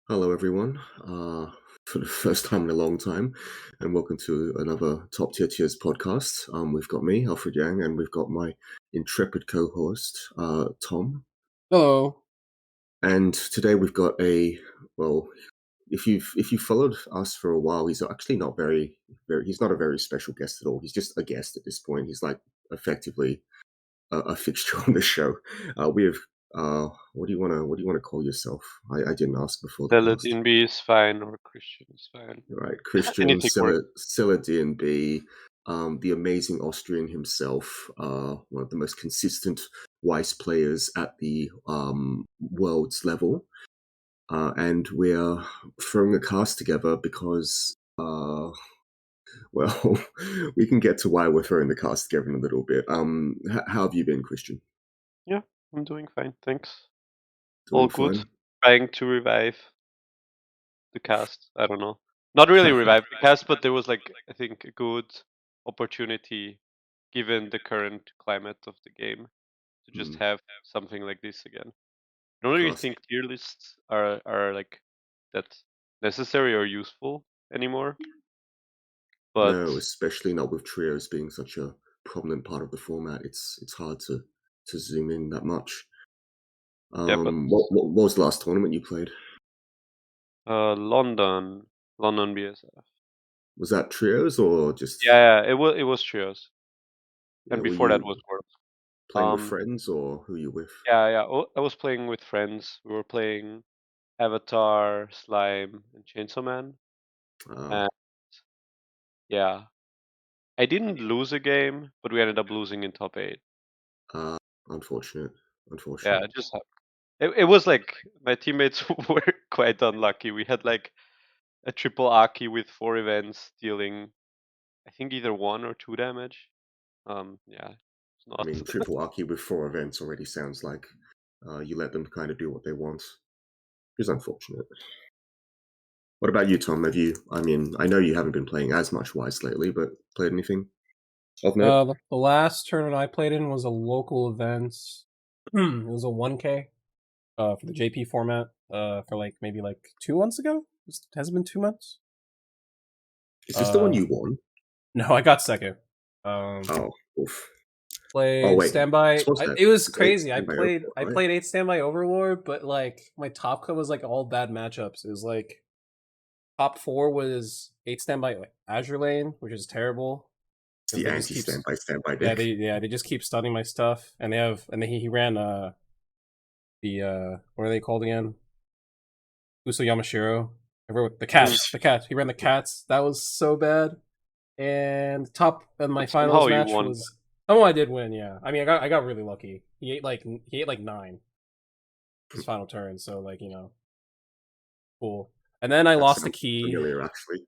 Hello, everyone. For the first time in a long time, and welcome to another Top Tier Tiers podcast. We've got me, Alfred Yang, and we've got my intrepid co-host, Tom. Hello. And today we've got well, if you've followed us for a while, he's actually not very. He's not a very special guest at all. He's just a guest at this point. He's like effectively a fixture on the show. We have. What do you want to call yourself? I didn't ask before the cast. Saladin B is fine or Christian is fine. Right, Christian Anything works. Silla D&B, the amazing Austrian himself, one of the most consistent Weiss players at the world's level. And we're throwing a cast together because, well, we can get to why we're throwing the cast together in a little bit. How have you been, Christian? Yeah, I'm doing fine, thanks. All Doing good. fine? Trying to revive the cast. I don't know. Not really revive the cast, but there was I think a good opportunity given the current climate of the game to just Hmm, have something like this again. I don't really cast. think tier lists are that necessary or useful anymore. No, But especially not with trios being such a prominent part of the format. It's hard to zoom in that much. yeah, but What was the last tournament you played? London BSF. Was that trios or just Yeah, it was trios, yeah? and Were before that you was Worlds. playing with Um, friends or who you with? yeah. I was playing with friends. We were playing Avatar, Slime, and Chainsaw Man, Uh, and yeah, I didn't lose a game, but we ended up losing in top 8. uh, unfortunate, Yeah, unfortunate. it was like my teammates were quite unlucky. We had like a triple Aki with 4 events dealing, I think either 1 or 2 damage. Yeah, it's I not. mean, triple Aki with 4 events already sounds like you let them kind of do what they want. It's unfortunate. What about you, Tom? Have you? I mean, I know you haven't been playing as much Wise lately, but played anything of note? The last tournament I played in was a local event. It was a 1K for the JP format for maybe 2 months ago. Has it been 2 months? Is this the one Uh, you won? no, I got second. Um, Oh, oof. Oh played wait, standby. this was that. It was It's eight crazy. I standby played overlord, I right? played 8 standby Overlord, but my top cut was all bad matchups. It was top four was 8 standby Azure Lane, which is terrible It's because the they just keep anti-standby yeah deck. they just keep stunning my stuff, and he ran the what are they called again? Uso Yamashiro. I wrote the cats. The cats. He ran the cats. That was so bad. And my But finals somehow you match won. was. Oh, I did win. Yeah, I mean, I got really lucky. He ate like 9 his final turn. So cool. And then I That lost the sounds key. familiar, actually.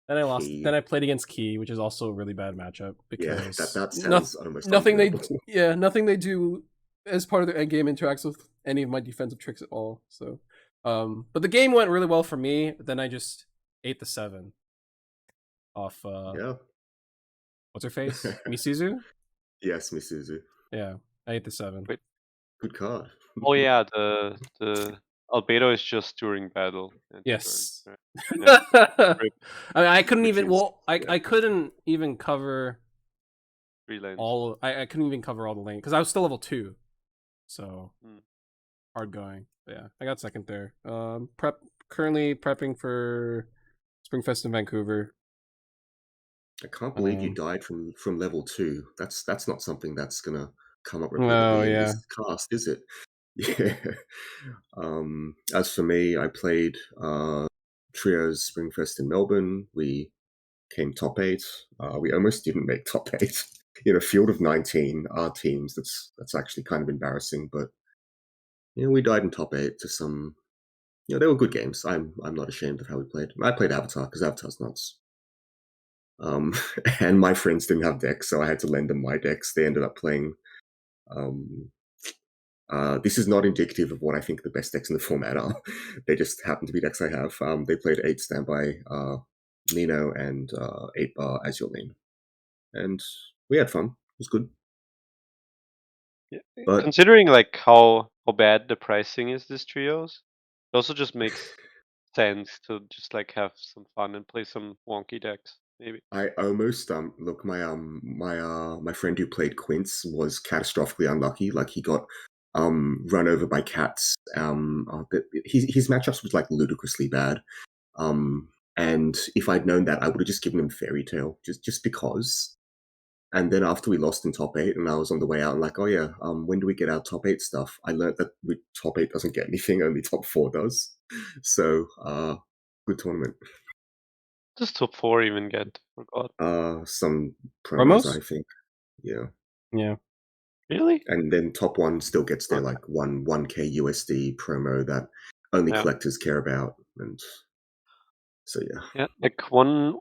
Then I lost. Key. Then I played against Key, which is also a really bad matchup Yeah, because that sounds almost nothing they unplayable. nothing they do as part of their end game interacts with any of my defensive tricks at all. So, but the game went really well for me. Then I just ate the 7 off. Yeah. What's her face? Misuzu. Yes, Misuzu. Yeah, I ate the 7. Wait. Good card. Oh yeah, the albedo is just during battle and turn. Yes. Right. Yeah. I Rip mean, I couldn't Which even. is, Well, I yeah. I couldn't even cover 3 lanes. all. I couldn't even cover all the lane because I was still level 2. So Mm. hard going. But yeah, I got second there. Currently prepping for Springfest in Vancouver. I can't believe you Um, died from level 2. That's not something that's gonna come up oh repeatedly in yeah. this cast, is it? Yeah. As for me, I played Trios Springfest in Melbourne. We came top 8. We almost didn't make top 8 in a field of 19. Our teams. That's actually kind of embarrassing, but we died in top 8 to some. They were good games. I'm not ashamed of how we played. I played Avatar because Avatar's nuts. Um, and my friends didn't have decks, so I had to lend them my decks. They ended up playing. Um, this is not indicative of what I think the best decks in the format are. They just happen to be decks I have. They played 8 standby Nino and 8 bar Azure Lane, and we had fun. It was good. Yeah. But Considering how bad the pricing is this trios, It also just makes sense to just like have some fun and play some wonky decks, maybe. I almost look my friend who played Quince was catastrophically unlucky. Like he got run over by cats. His matchups was like ludicrously bad. And if I'd known that, I would have just given him Fairy Tale just because. And then after we lost in top eight, and I was on the way out, I'm like, oh yeah, when do we get our top eight stuff? I learned that with top eight doesn't get anything, only top four does. So good tournament. Just top 4 even get, forgot. Some promos, Promos? I think. Yeah. Yeah. Really? And then top one still gets their like 1K USD promo that only Yeah. collectors care about. And so yeah. Yeah, like one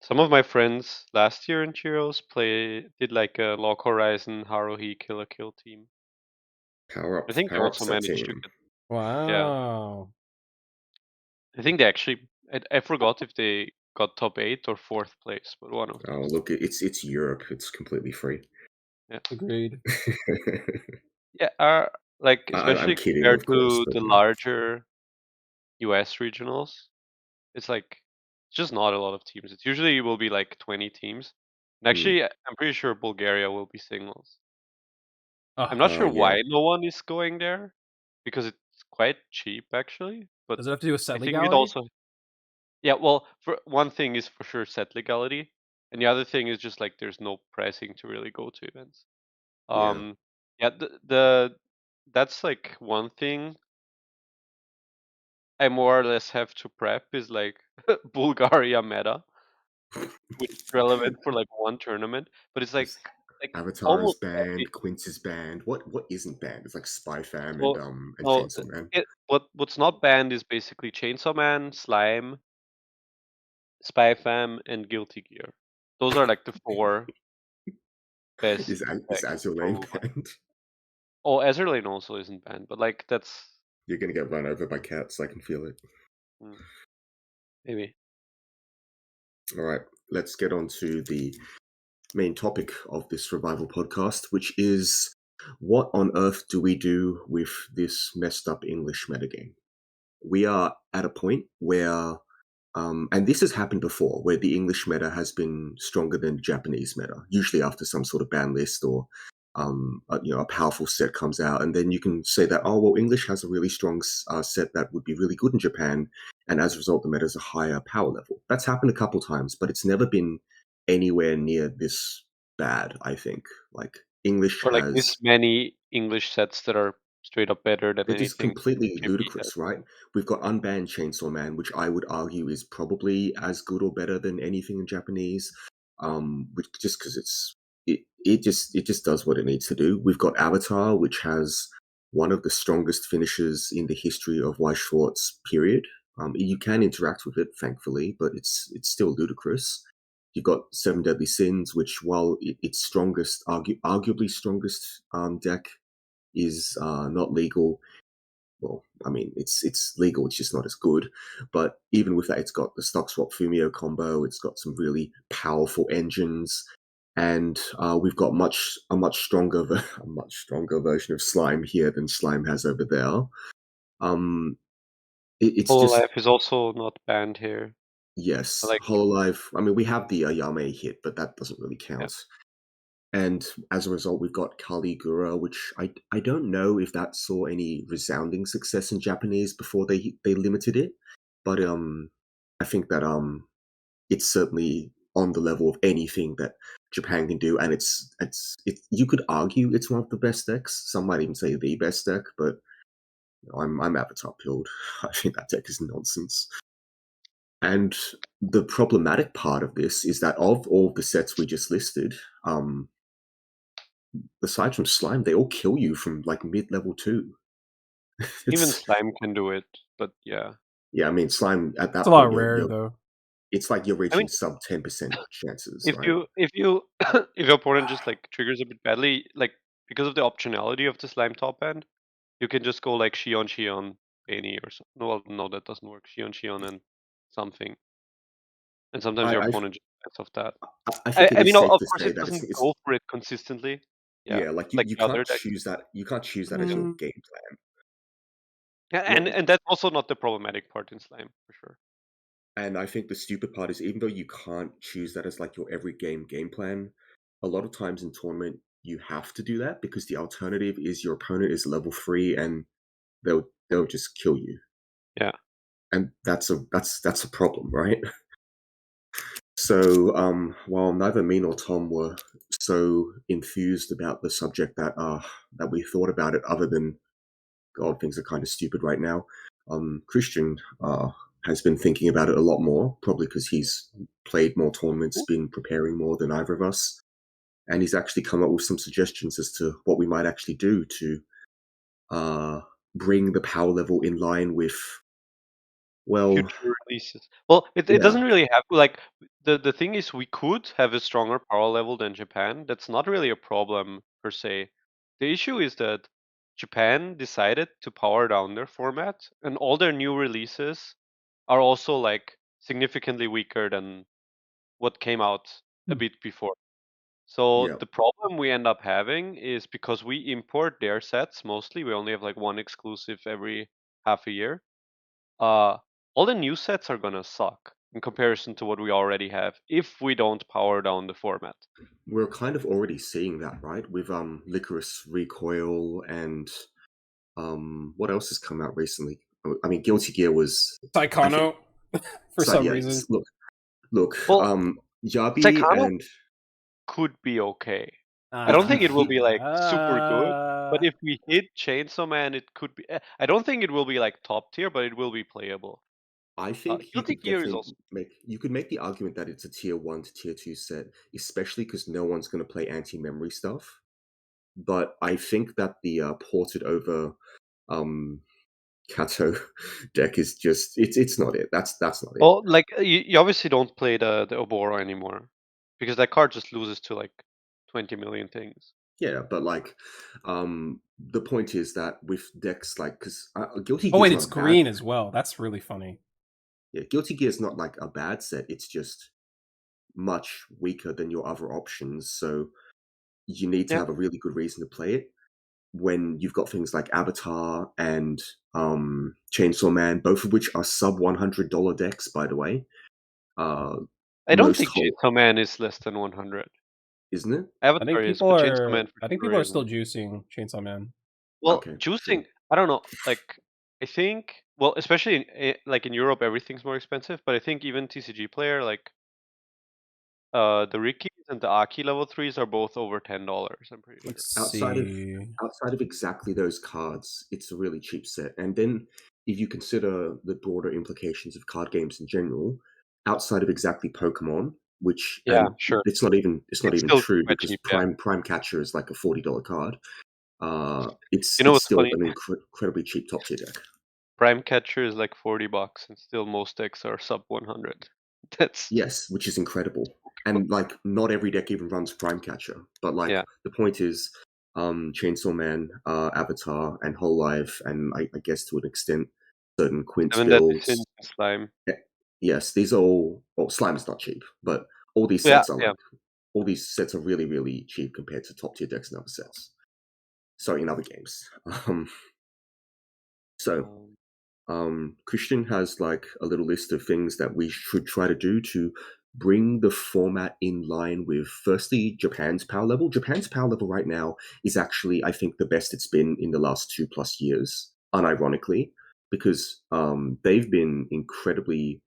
some of my friends last year in Cheeros did like a Log Horizon Haruhi Kill a Kill team. I think they Power also ups that managed to team. get, yeah. Wow. I think they actually I forgot if they got top 8 or 4th place, but one of Oh those. look, it's Europe. It's completely free. Yeah. Agreed. Yeah, like I'm especially kidding, compared of course, to but the yeah. larger US regionals, it's like it's just not a lot of teams. It usually will be like 20 teams. And Hmm. actually, I'm pretty sure Bulgaria will be singles. I'm Oh, not sure Yeah. why no one is going there, because it's quite cheap actually. But does it have to do with I set think it legality? also, yeah. Well, for one thing is for sure set legality, and the other thing is just like there's no pricing to really go to events. Yeah. Yeah, the that's like one thing I more or less have to prep is like Bulgaria meta, which is relevant for like one tournament, but it's There's like Avatar is almost every, banned, Quince is banned. What isn't banned? It's like Spy Fam so and no, Chainsaw Man. what's not banned is basically Chainsaw Man, Slime, Spy Fam, and Guilty Gear. Those are like the 4 best Is decks Azure Lane promo. banned? Oh, Azure Lane also isn't banned, but like that's You're gonna get run over by cats, I can feel it. mm, maybe. Alright, let's get on to the main topic of this revival podcast, which is what on earth do we do with this messed up English metagame? We are at a point where, and this has happened before, where the English meta has been stronger than Japanese meta, usually after some sort of ban list or a powerful set comes out, and then you can say that, oh well, English has a really strong set that would be really good in Japan, and as a result, the meta is a higher power level. That's happened a couple times, but it's never been anywhere near this bad. I think like English Or like has this many English sets that are straight up better than it is anything completely JP has. ludicrous, right? We've got Unbanned Chainsaw Man, which I would argue is probably as good or better than anything in Japanese. Which just because it just does what it needs to do. We've got Avatar, which has one of the strongest finishes in the history of Weiss Schwartz. Period. You can interact with it, thankfully, but it's still ludicrous. You've got Seven Deadly Sins, which while its strongest, arguably strongest deck is not legal. Well, I mean, it's legal. It's just not as good. But even with that, it's got the stock swap Fumio combo. It's got some really powerful engines, and we've got a much stronger a much stronger version of Slime here than Slime has over there. Um, it's just Hololive is also not banned here. yes, Like, Hololive. I mean, we have the Yame hit, but that doesn't really yeah. count. And as a result, we've got Caligura, which I don't know if that saw any resounding success in Japanese before they limited it, but I think that it's certainly on the level of anything that Japan can do, and it's you could argue it's one of the best decks. Some might even say the best deck, but I'm Avatar pilled. I think that deck is nonsense. And the problematic part of this is that of all the sets we just listed, aside from Slime, they all kill you from like mid-level 2. Even It's Slime can do it, but yeah. yeah, I mean Slime at It's a that lot point rare though. it's like you're I mean, reaching sub 10% chances, if right? you if your opponent just like triggers a bit badly, like because of the optionality of the Slime top end, you can just go like Shion Bani or something. No, well, no, that doesn't work. Shion and something, and sometimes I your I opponent just bets off that. I think it I is mean, safe of to course, say it that doesn't it's go for it consistently. Yeah, yeah, like like you the other can't decks. choose that as your Mm, game plan. And that's also not the problematic part in Slime, for sure. And I think the stupid part is even though you can't choose that as like your every game plan, a lot of times in tournament you have to do that because the alternative is your opponent is level 3 and they'll just kill you. Yeah. And that's a problem, right? So while neither me nor Tom were so enthused about the subject that we thought about it, other than God, things are kind of stupid right now. Christian has been thinking about it a lot more, probably because he's played more tournaments, been preparing more than either of us, and he's actually come up with some suggestions as to what we might actually do to bring the power level in line with, well, Future releases. Well, it yeah, doesn't really have like the thing is we could have a stronger power level than Japan. That's not really a problem per se. The issue is that Japan decided to power down their format, and all their new releases are also like significantly weaker than what came out a bit before. So yeah. the problem we end up having is because we import their sets mostly, we only have like one exclusive every half a year. Uh, all the new sets are gonna suck in comparison to what we already have if we don't power down the format. We're kind of already seeing that, right? With Licorice Recoil and what else has come out recently? I mean, Guilty Gear was, I think, Taekwondo for so some yeah. reason. Look, Well, Yabi Saikano and could be okay. I don't if you think it will hit, be like super good, but if we hit Chainsaw Man, it could be. I don't think it will be like top tier, but it will be playable. I think you Guilty could Gear is definitely also. make the argument that it's a tier 1 to tier 2 set, especially because no one's going to play anti-memory stuff. But I think that the ported over um, Kato deck is just it's not it. That's not it. Well, like you obviously don't play the Oboro anymore because that card just loses to like 20 million things. Yeah, but like the point is that with decks like because Guilty Oh Gear is wait, not it's a bad. green as well. That's really funny. Yeah, Guilty Gear is not like a bad set. It's just much weaker than your other options. So you need to Yeah, have a really good reason to play it when you've got things like Avatar and Chainsaw Man, both of which are sub $100 decks, by the way. Uh, I don't most think whole, Chainsaw Man is less than 100. isn't it? Avatar is, but Chainsaw Man for I think sure people are still isn't. juicing Chainsaw Man. Well, Okay, juicing, sure. I don't know. Like, I think, well, especially like in Europe, everything's more expensive. But I think even TCG player, like the Rickies and the Aki level threes are both over $10. I'm pretty sure. Let's Outside of see. exactly those cards, it's a really cheap set. And then if you consider the broader implications of card games in general, outside of exactly Pokemon, which Yeah, and sure. it's not It's even still true quite because cheap. Yeah. Prime Catcher is like a $40 card. You know It's what's still funny? an incredibly cheap top tier deck. Prime Catcher is like $40, and still most decks are sub 100. That's Yes, which is incredible. And like not every deck even runs Prime Catcher. But like yeah. the point is Chainsaw Man, Avatar, and Whole Life, and I guess to an extent certain Quince 7 Deadly builds. Sins and Slime. eh, Yes, these are all well, Slime's not cheap, but all these Yeah, sets are yeah. like all these sets are really, really cheap compared to top tier decks in other sets. Sorry, in other games. Um so Um, Christian has like a little list of things that we should try to do to bring the format in line with firstly Japan's power level. Japan's power level right now is actually, I think, the best it's been in the last 2+ years, unironically, because they've been incredibly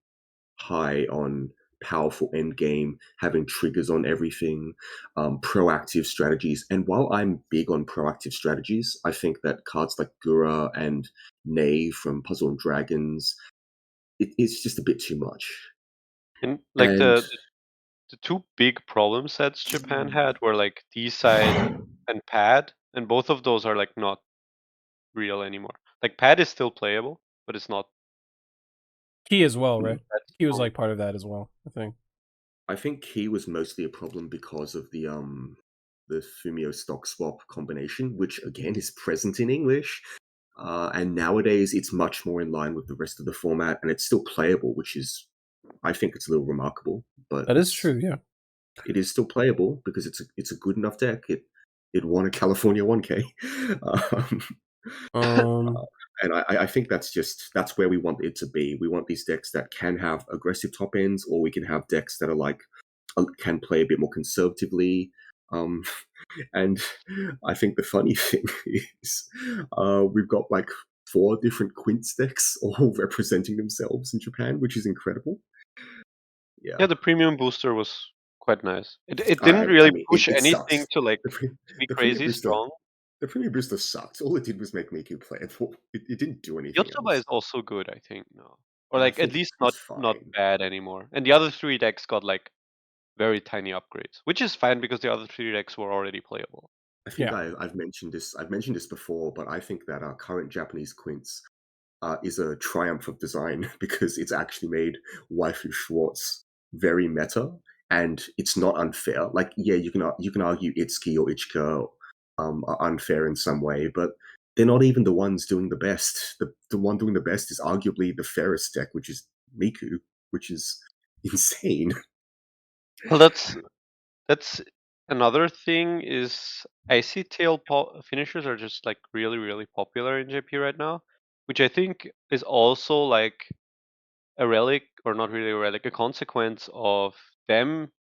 high on powerful end game, having triggers on everything, proactive strategies. And while I'm big on proactive strategies, I think that cards like Gura and Ney from Puzzle and Dragons, it's just a bit too much. and like And the two big problem sets Japan had were like D-side and pad, and both of those are like not real anymore. Like pad is still playable, but it's not Key as well, right? that Key was strong. like part of that as well, I think. I think Key was mostly a problem because of the Fumio stock swap combination, which again is present in English. And nowadays, it's much more in line with the rest of the format, and it's still playable, which is, I think, it's a little remarkable. But That is true, yeah. it is still playable because it's a good enough deck. It won a California 1K. um, Um And I think that's where we want it to be. We want these decks that can have aggressive top ends, or we can have decks that are like can play a bit more conservatively. Um, and I think the funny thing is, we've got like 4 different Quince decks all representing themselves in Japan, which is incredible. Yeah, Yeah, the premium booster was quite nice. It didn't I really mean, push it anything sucks. to like The, pre- to be the premium crazy booster, strong. the premium booster sucked. All it did was make Miku playable. It didn't do anything Yotsuba is else. also good, I think, now. Or I like at think least it's not fine. bad anymore. And the other 3 decks got like very tiny upgrades, which is fine because the other 3 decks were already playable. I think Yeah. I've mentioned this. I've mentioned this before, but I think that our current Japanese Quince is a triumph of design because it's actually made Waifu Schwartz very meta, and it's not unfair. Like, yeah, you can argue Itsuki or Ichika are unfair in some way, but they're not even the ones doing the best. The one doing the best is arguably the fairest deck, which is Miku, which is insane. Well, that's another thing is icy tail finishers are just like really popular in JP right now, which I think is also like a relic, or not really a relic, a consequence of them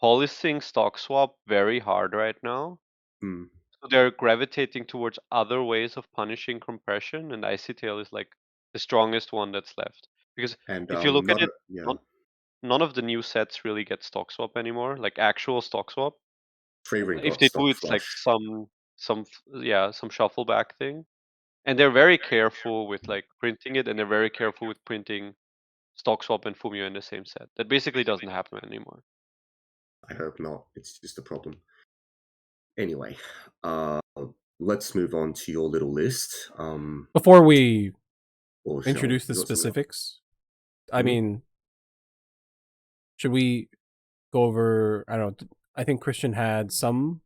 policing stock swap very hard right now. Hmm. So they're gravitating towards other ways of punishing compression, and icy tail is like the strongest one that's left. Because And if you look at not it, yeah, none, none of the new sets really get stock swap anymore, like actual stock swap. Fravor If got they do, stock it's like flush. some shuffle back thing. And they're very careful with like printing it, and they're very careful with printing stock swap and Fumio in the same set. That basically doesn't happen anymore. I hope not. It's just a problem. Anyway, let's move on to your little list. Before we Or shall introduce the you got something else? specifics, I Mhm. mean, should we go over? I don't know. I think Christian had some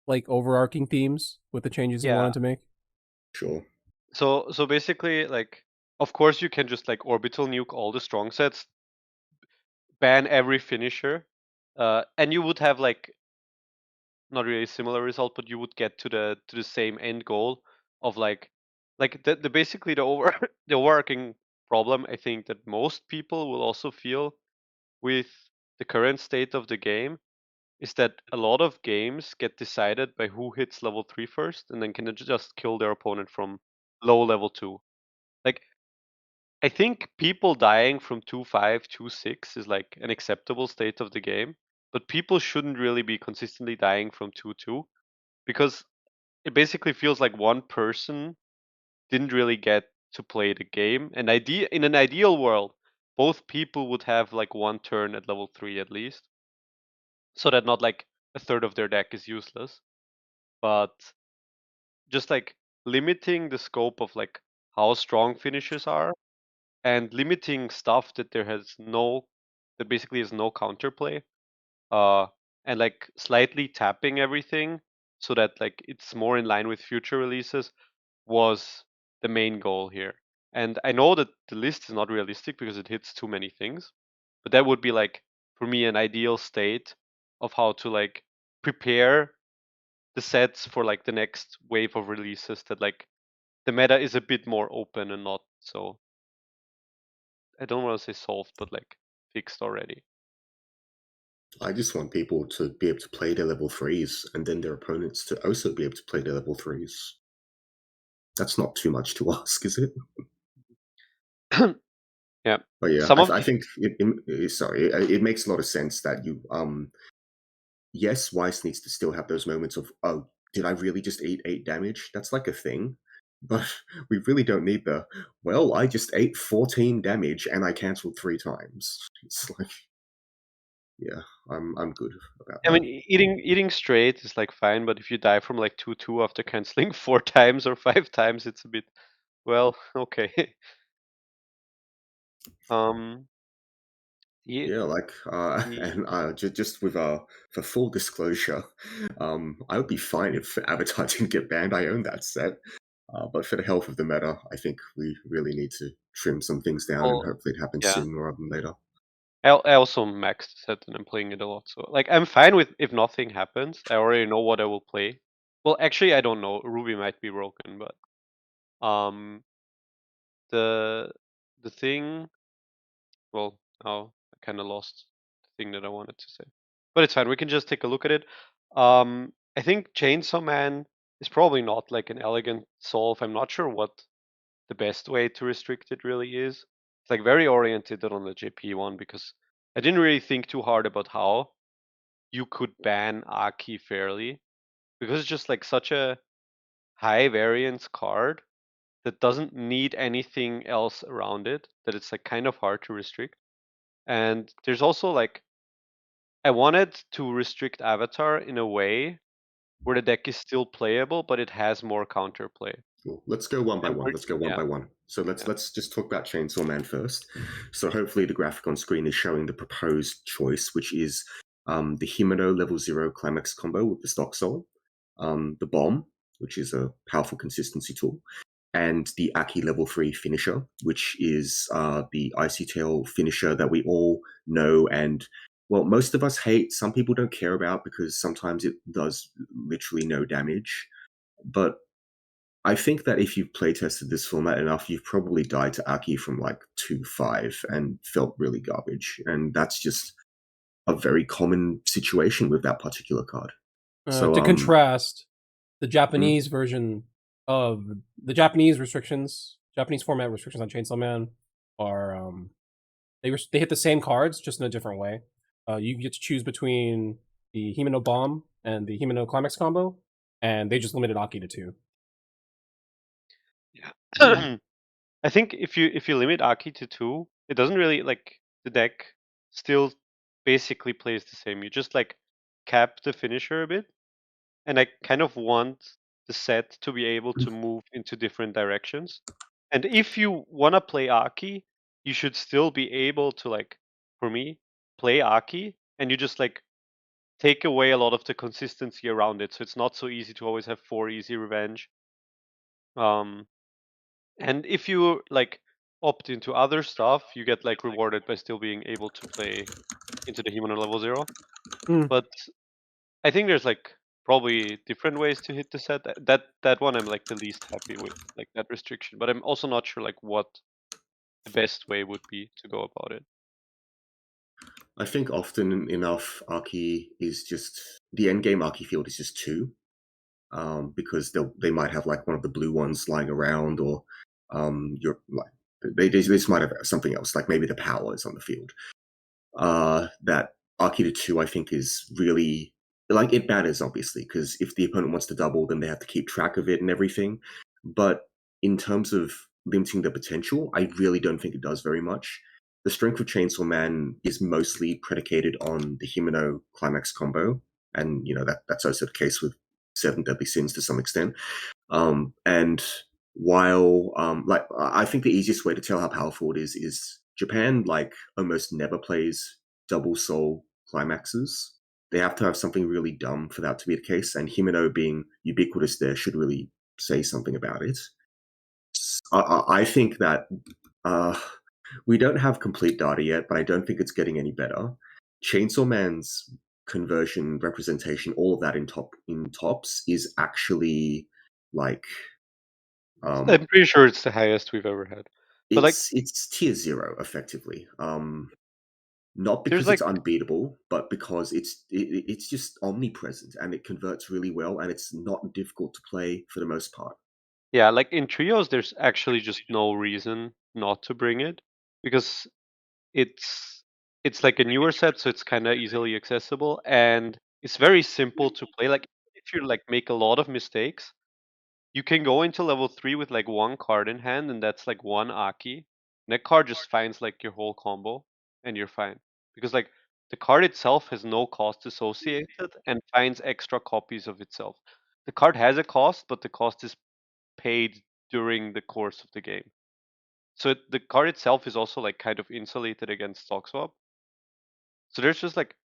like overarching themes with the changes he Yeah. wanted to make. Sure. So basically, like, of course you can just like orbital nuke all the strong sets, ban every finisher, and you would have like not really a similar result, but you would get to the same end goal of like the basically the over the overarching problem I think that most people will also feel with the current state of the game is that a lot of games get decided by who hits level 3 first and then can just kill their opponent from low level 2. Like I think people dying from 2-5, 2-6 is like an acceptable state of the game, but people shouldn't really be consistently dying from 2-2 because it basically feels like one person didn't really get to play the game. In an ideal world, both people would have like one turn at level 3 at least, so that not like a third of their deck is useless. But just like limiting the scope of like how strong finishes are and limiting stuff that basically has no counterplay, uh and like slightly tapping everything so that like it's more in line with future releases was the main goal here. And I know that the list is not realistic because it hits too many things, but that would be like for me an ideal state of how to like prepare the sets for like the next wave of releases, that like the meta is a bit more open and not so, I don't want to say solved, but like fixed already. I just want people to be able to play their level 3s and then their opponents to also be able to play their level 3s. That's not too much to ask, is it? Yeah. But yeah, Some of I the think it makes a lot of sense that you yes, Weiss needs to still have those moments of, oh, did I really just eat 8 damage? That's like a thing. But we really don't need the, well, I just ate 14 damage and I cancelled 3 times. It's like, yeah, I'm good about I that. mean, eating straight is like fine, but if you die from like 2-2 after canceling 4 times or 5 times, it's a bit, well, okay. um, the, Yeah, like, the and just with for full disclosure, I would be fine if Avatar didn't get banned. I own that set, but for the health of the meta, I think we really need to trim some things down, and well, hopefully it happens yeah. sooner rather than later. I also maxed the set and I'm playing it a lot, so like I'm fine with if nothing happens. I already know what I will play. Well, actually, I don't know. Ruby might be broken, but Um, the thing. Well, now I kind of lost the thing that I wanted to say, but it's fine. We can just take a look at it. I think Chainsaw Man is probably not like an elegant solve. I'm not sure what the best way to restrict it really is. It's like very oriented on the JP one because I didn't really think too hard about how you could ban Aki fairly because it's just like such a high variance card that doesn't need anything else around it that it's like kind of hard to restrict. And there's also like I wanted to restrict Avatar in a way where the deck is still playable, but it has more counterplay. Cool. Let's go one by And one. Let's go one yeah, by one. So yeah. let's just talk about Chainsaw Man first. So hopefully the graphic on screen is showing the proposed choice, which is the Himeno level 0 climax combo with the stock soul, the bomb, which is a powerful consistency tool, and the Aki level 3 finisher, which is the Icy Tail finisher that we all know and, well, most of us hate. Some people don't care about because sometimes it does literally no damage. But I think that if you've playtested this format enough, you've probably died to Aki from like 2-5 and felt really garbage. And that's just a very common situation with that particular card. So, To contrast, the hmm? Japanese version of the Japanese restrictions, Japanese format restrictions on Chainsaw Man are they hit the same cards just in a different way. You get to choose between the Himeno Bomb and the Himeno Climax combo, and they just limited Aki to 2. Yeah. I think if you limit Aki to 2, it doesn't really like the deck still basically plays the same. You just like cap the finisher a bit, and I kind of want the set to be able to move into different directions. And if you want to play Aki, you should still be able to like, for me, play Aki, and you just like take away a lot of the consistency around it. So it's not so easy to always have 4 easy revenge. Um, and if you like opt into other stuff, you get like rewarded by still being able to play into the human level 0. Mm. But I think there's like probably different ways to hit the set. That one I'm like the least happy with, like that restriction. But I'm also not sure like what the best way would be to go about it. I think often enough, Aki is just the end game Aki field is just 2. Because they might have like one of the blue ones lying around, or you're like they just might have something else, like maybe the power is on the field. That Arcade 2, I think, is really like it matters obviously because if the opponent wants to double, then they have to keep track of it and everything. But in terms of limiting the potential, I really don't think it does very much. The strength of Chainsaw Man is mostly predicated on the Himeno climax combo, and that's also the case with Seven Deadly Sins to some extent. And while like I think the easiest way to tell how powerful it is Japan like almost never plays double soul climaxes. They have to have something really dumb for that to be the case, and Himeno being ubiquitous there should really say something about it. I think that uh, we don't have complete data yet, but I don't think it's getting any better. Chainsaw Man's conversion representation, all of that in tops is actually like I'm pretty sure it's the highest we've ever had. But like it's tier 0 effectively. Not there's because like it's unbeatable, but because it's just omnipresent and it converts really well and it's not difficult to play for the most part. yeah, like in trios there's actually just no reason not to bring it because it's it's like a newer set, so it's kind of easily accessible and it's very simple to play. Like if you like make a lot of mistakes, you can go into level 3 with like one card in hand, and that's like one Aki. And that card just finds like your whole combo, and you're fine because like the card itself has no cost associated and finds extra copies of itself. The card has a cost, but the cost is paid during the course of the game. So the card itself is also like kind of insulated against stock swap. So there's just like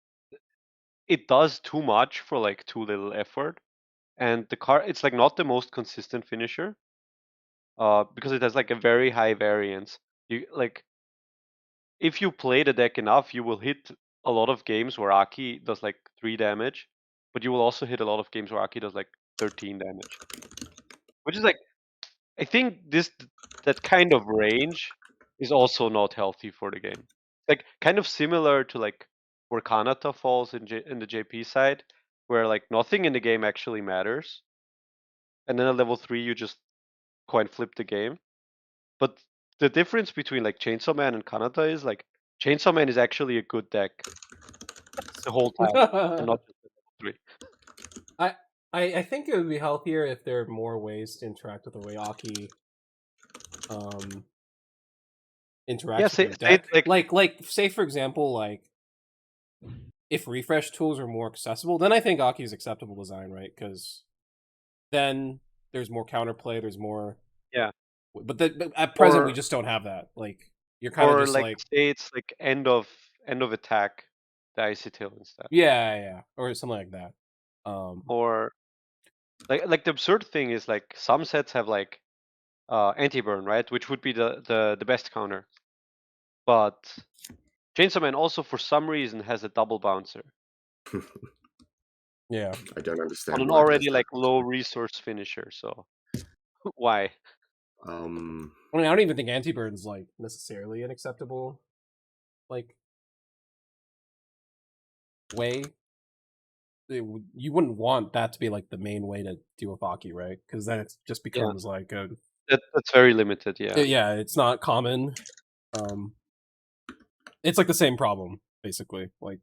it does too much for like too little effort, and the card it's like not the most consistent finisher, because it has like a very high variance. You like if you play the deck enough, you will hit a lot of games where Aki does like 3 damage, but you will also hit a lot of games where Aki does like 13 damage, which is like I think that kind of range is also not healthy for the game. Like kind of similar to like where Kanata falls in the JP side, where like nothing in the game actually matters, and then at level 3 you just coin flip the game. But the difference between like Chainsaw Man and Kanata is like Chainsaw Man is actually a good deck the whole time, and not just at level 3. I think it would be healthier if there are more ways to interact with the way Aki interacts Yeah, with say your deck. like Like say for example, like if refresh tools are more accessible, then I think Aki is acceptable design, right? Because then there's more counterplay, there's more. yeah, But at present we or just don't have that. Like you're kind of or just like like say it's like end of attack, the icy tail instead. yeah, or something like that. Or like the absurd thing is like some sets have like anti-burn, right? Which would be the best counter. But Chainsaw Man also for some reason has a double bouncer Yeah. I don't on understand an why it has already that. like low resource finisher, so why? Um, I mean, I don't even think anti-burn's like necessarily an acceptable like way. You wouldn't want that to be like the main way to deal with Aki, right? Because then it just Yeah, becomes like a that's very limited, yeah. yeah, it's not common. It's like the same problem basically. Like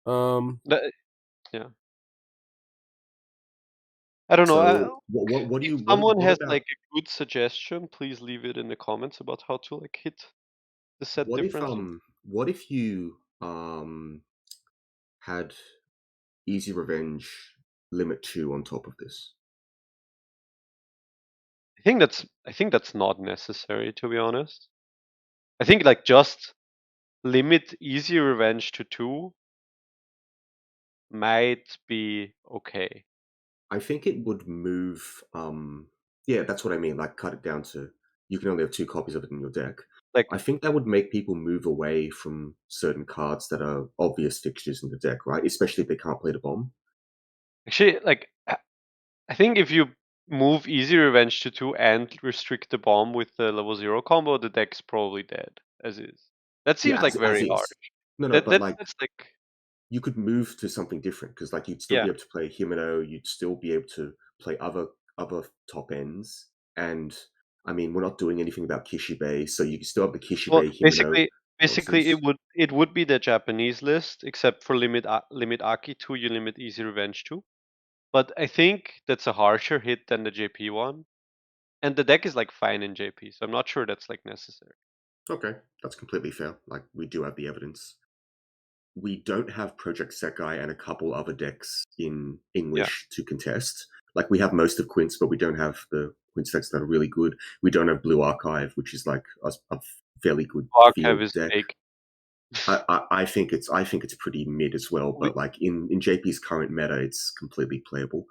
That- yeah. I don't know. so what do If you someone what has about like a good suggestion, please leave it in the comments about how to like hit the set differences. what if you had Easy Revenge Limit 2 on top of this? I think that's not necessary, to be honest. I think like just limit easy revenge to 2 might be okay. I think it would move yeah, that's what I mean, like cut it down to you can only have 2 copies of it in your deck. Like I think that would make people move away from certain cards that are obvious fixtures in the deck, right? Especially if they can't play the bomb. actually, like I think if you move easy revenge to 2 and restrict the bomb with the level 0 combo, the deck's probably dead as is. That Yeah, seems like as very harsh. is. No, but like That's like you could move to something different because like you'd still yeah. be able to play Himeno, you'd still be able to play other top ends, and I mean we're not doing anything about Kishibe, so you can still have the Well, Kishibe Himeno basically nonsense. it would be the Japanese list except for limit Aki 2, you limit easy revenge 2. But I think that's a harsher hit than the JP one. And the deck is like fine in JP, so I'm not sure that's like necessary. Okay, that's completely fair. Like we do have the evidence. We don't have Project Sekai and a couple other decks in Yeah. English to contest. Like we have most of Quince, but we don't have the Quince decks that are really good. We don't have Blue Archive, which is like a fairly good Archive field is deck. fake. I think it's pretty mid as well, We, but like in JP's current meta, it's completely playable.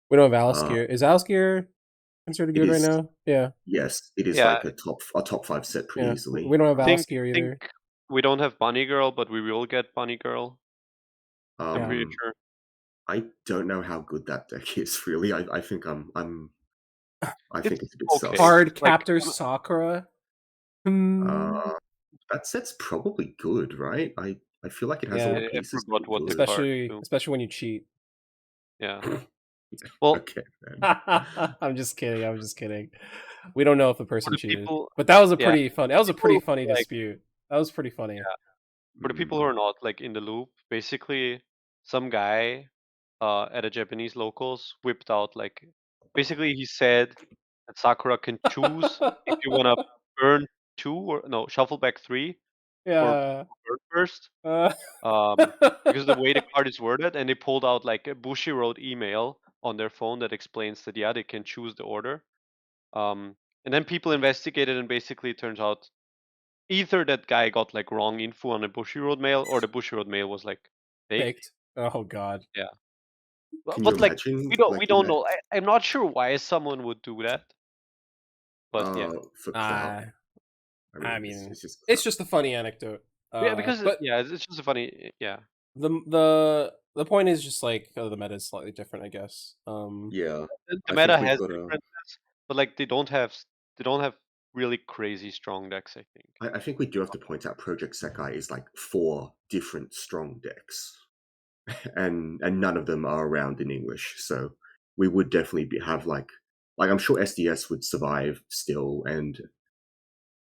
we don't have Uh, Alice Is Alice considered it good right is now? Yeah. yes, it is yeah, like a top 5 set pretty Yeah. easily. We don't have Alice think either. we don't have Bunny Girl, but we will get Bunny Girl. I'm Yeah. pretty sure. I don't know how good that deck is really. I think I think It's it's a bit okay. sus. Card Like Captor Sakura. Uh, that set's probably good, right? I feel like it has all Yeah. the I pieces to forgot be what the good. card do. Especially when you cheat. Yeah. Well, Okay, man. I'm just kidding. We don't know if the for person the cheated. people, But that was a yeah, pretty fun. That was a pretty people funny like dispute. That was pretty funny. yeah, for the people Mm. who are not like in the loop, basically some guy at a Japanese locals whipped out like basically he said that Sakura can choose if you wanna burn 2 or no, shuffle back 3 or Yeah. burn first. Uh, Because the way the card is worded, and they pulled out like a Bushiroad email on their phone that explains that yeah, they can choose the order. And then people investigated, and basically it turns out either that guy got like wrong info on a Bushiroad mail, or the Bushiroad mail was like fake. Faked. Oh god. Yeah, Can you but like imagine, we like in don't that know. I'm not sure why someone would do that, but yeah, for clout? Uh, I I mean, mean, it's just it's clout. just a funny anecdote. yeah, because But yeah, it's just a funny yeah. The point is just like the meta is slightly different, I guess. Yeah, The I meta think we've has got a. differences, but like they don't have really crazy strong decks, I think. I think we do have to point out Project Sekai is like 4 different strong decks, and none of them are around in English. So we would definitely have like I'm sure SDS would survive still, and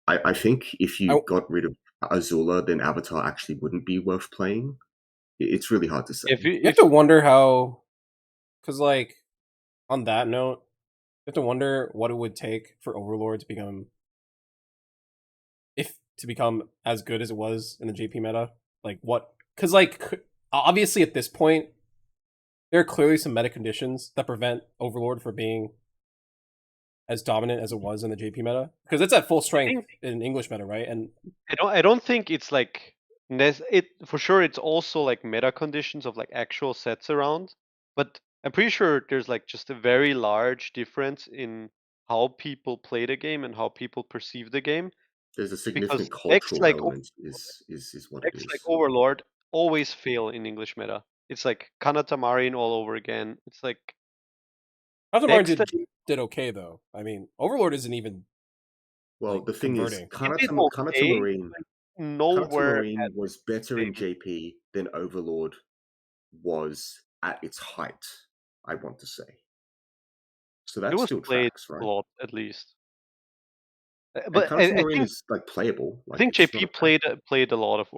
I think if I you got rid of Azula, then Avatar actually wouldn't be worth playing. It's really hard to say. If you you have to wonder how, because like on that note, you have to wonder what it would take for Overlord to become as good as it was in the JP meta. Like what? Because like obviously at this point, there are clearly some meta conditions that prevent Overlord from being as dominant as it was in the JP meta, because it's at full strength think in English meta, right? And I don't think it's like it for sure. It's also like meta conditions of like actual sets around, but I'm pretty sure there's like just a very large difference in how people play the game and how people perceive the game. There's a Because significant decks cultural like element is what it decks like is. Overlord always fail in English meta. It's like Kanata Marin all over again. It's like Altamar decks that did okay though. I mean, Overlord isn't even Well, like the thing is, converting. it did Kanata okay, Marine like Kanata nowhere Marine at was the better in same. JP than Overlord was at its height, I want to say. So It that was still played tracks, a right? lot at least. And But I, Kanata I Marine think is like playable, I like think it's not JP a bad. played a lot of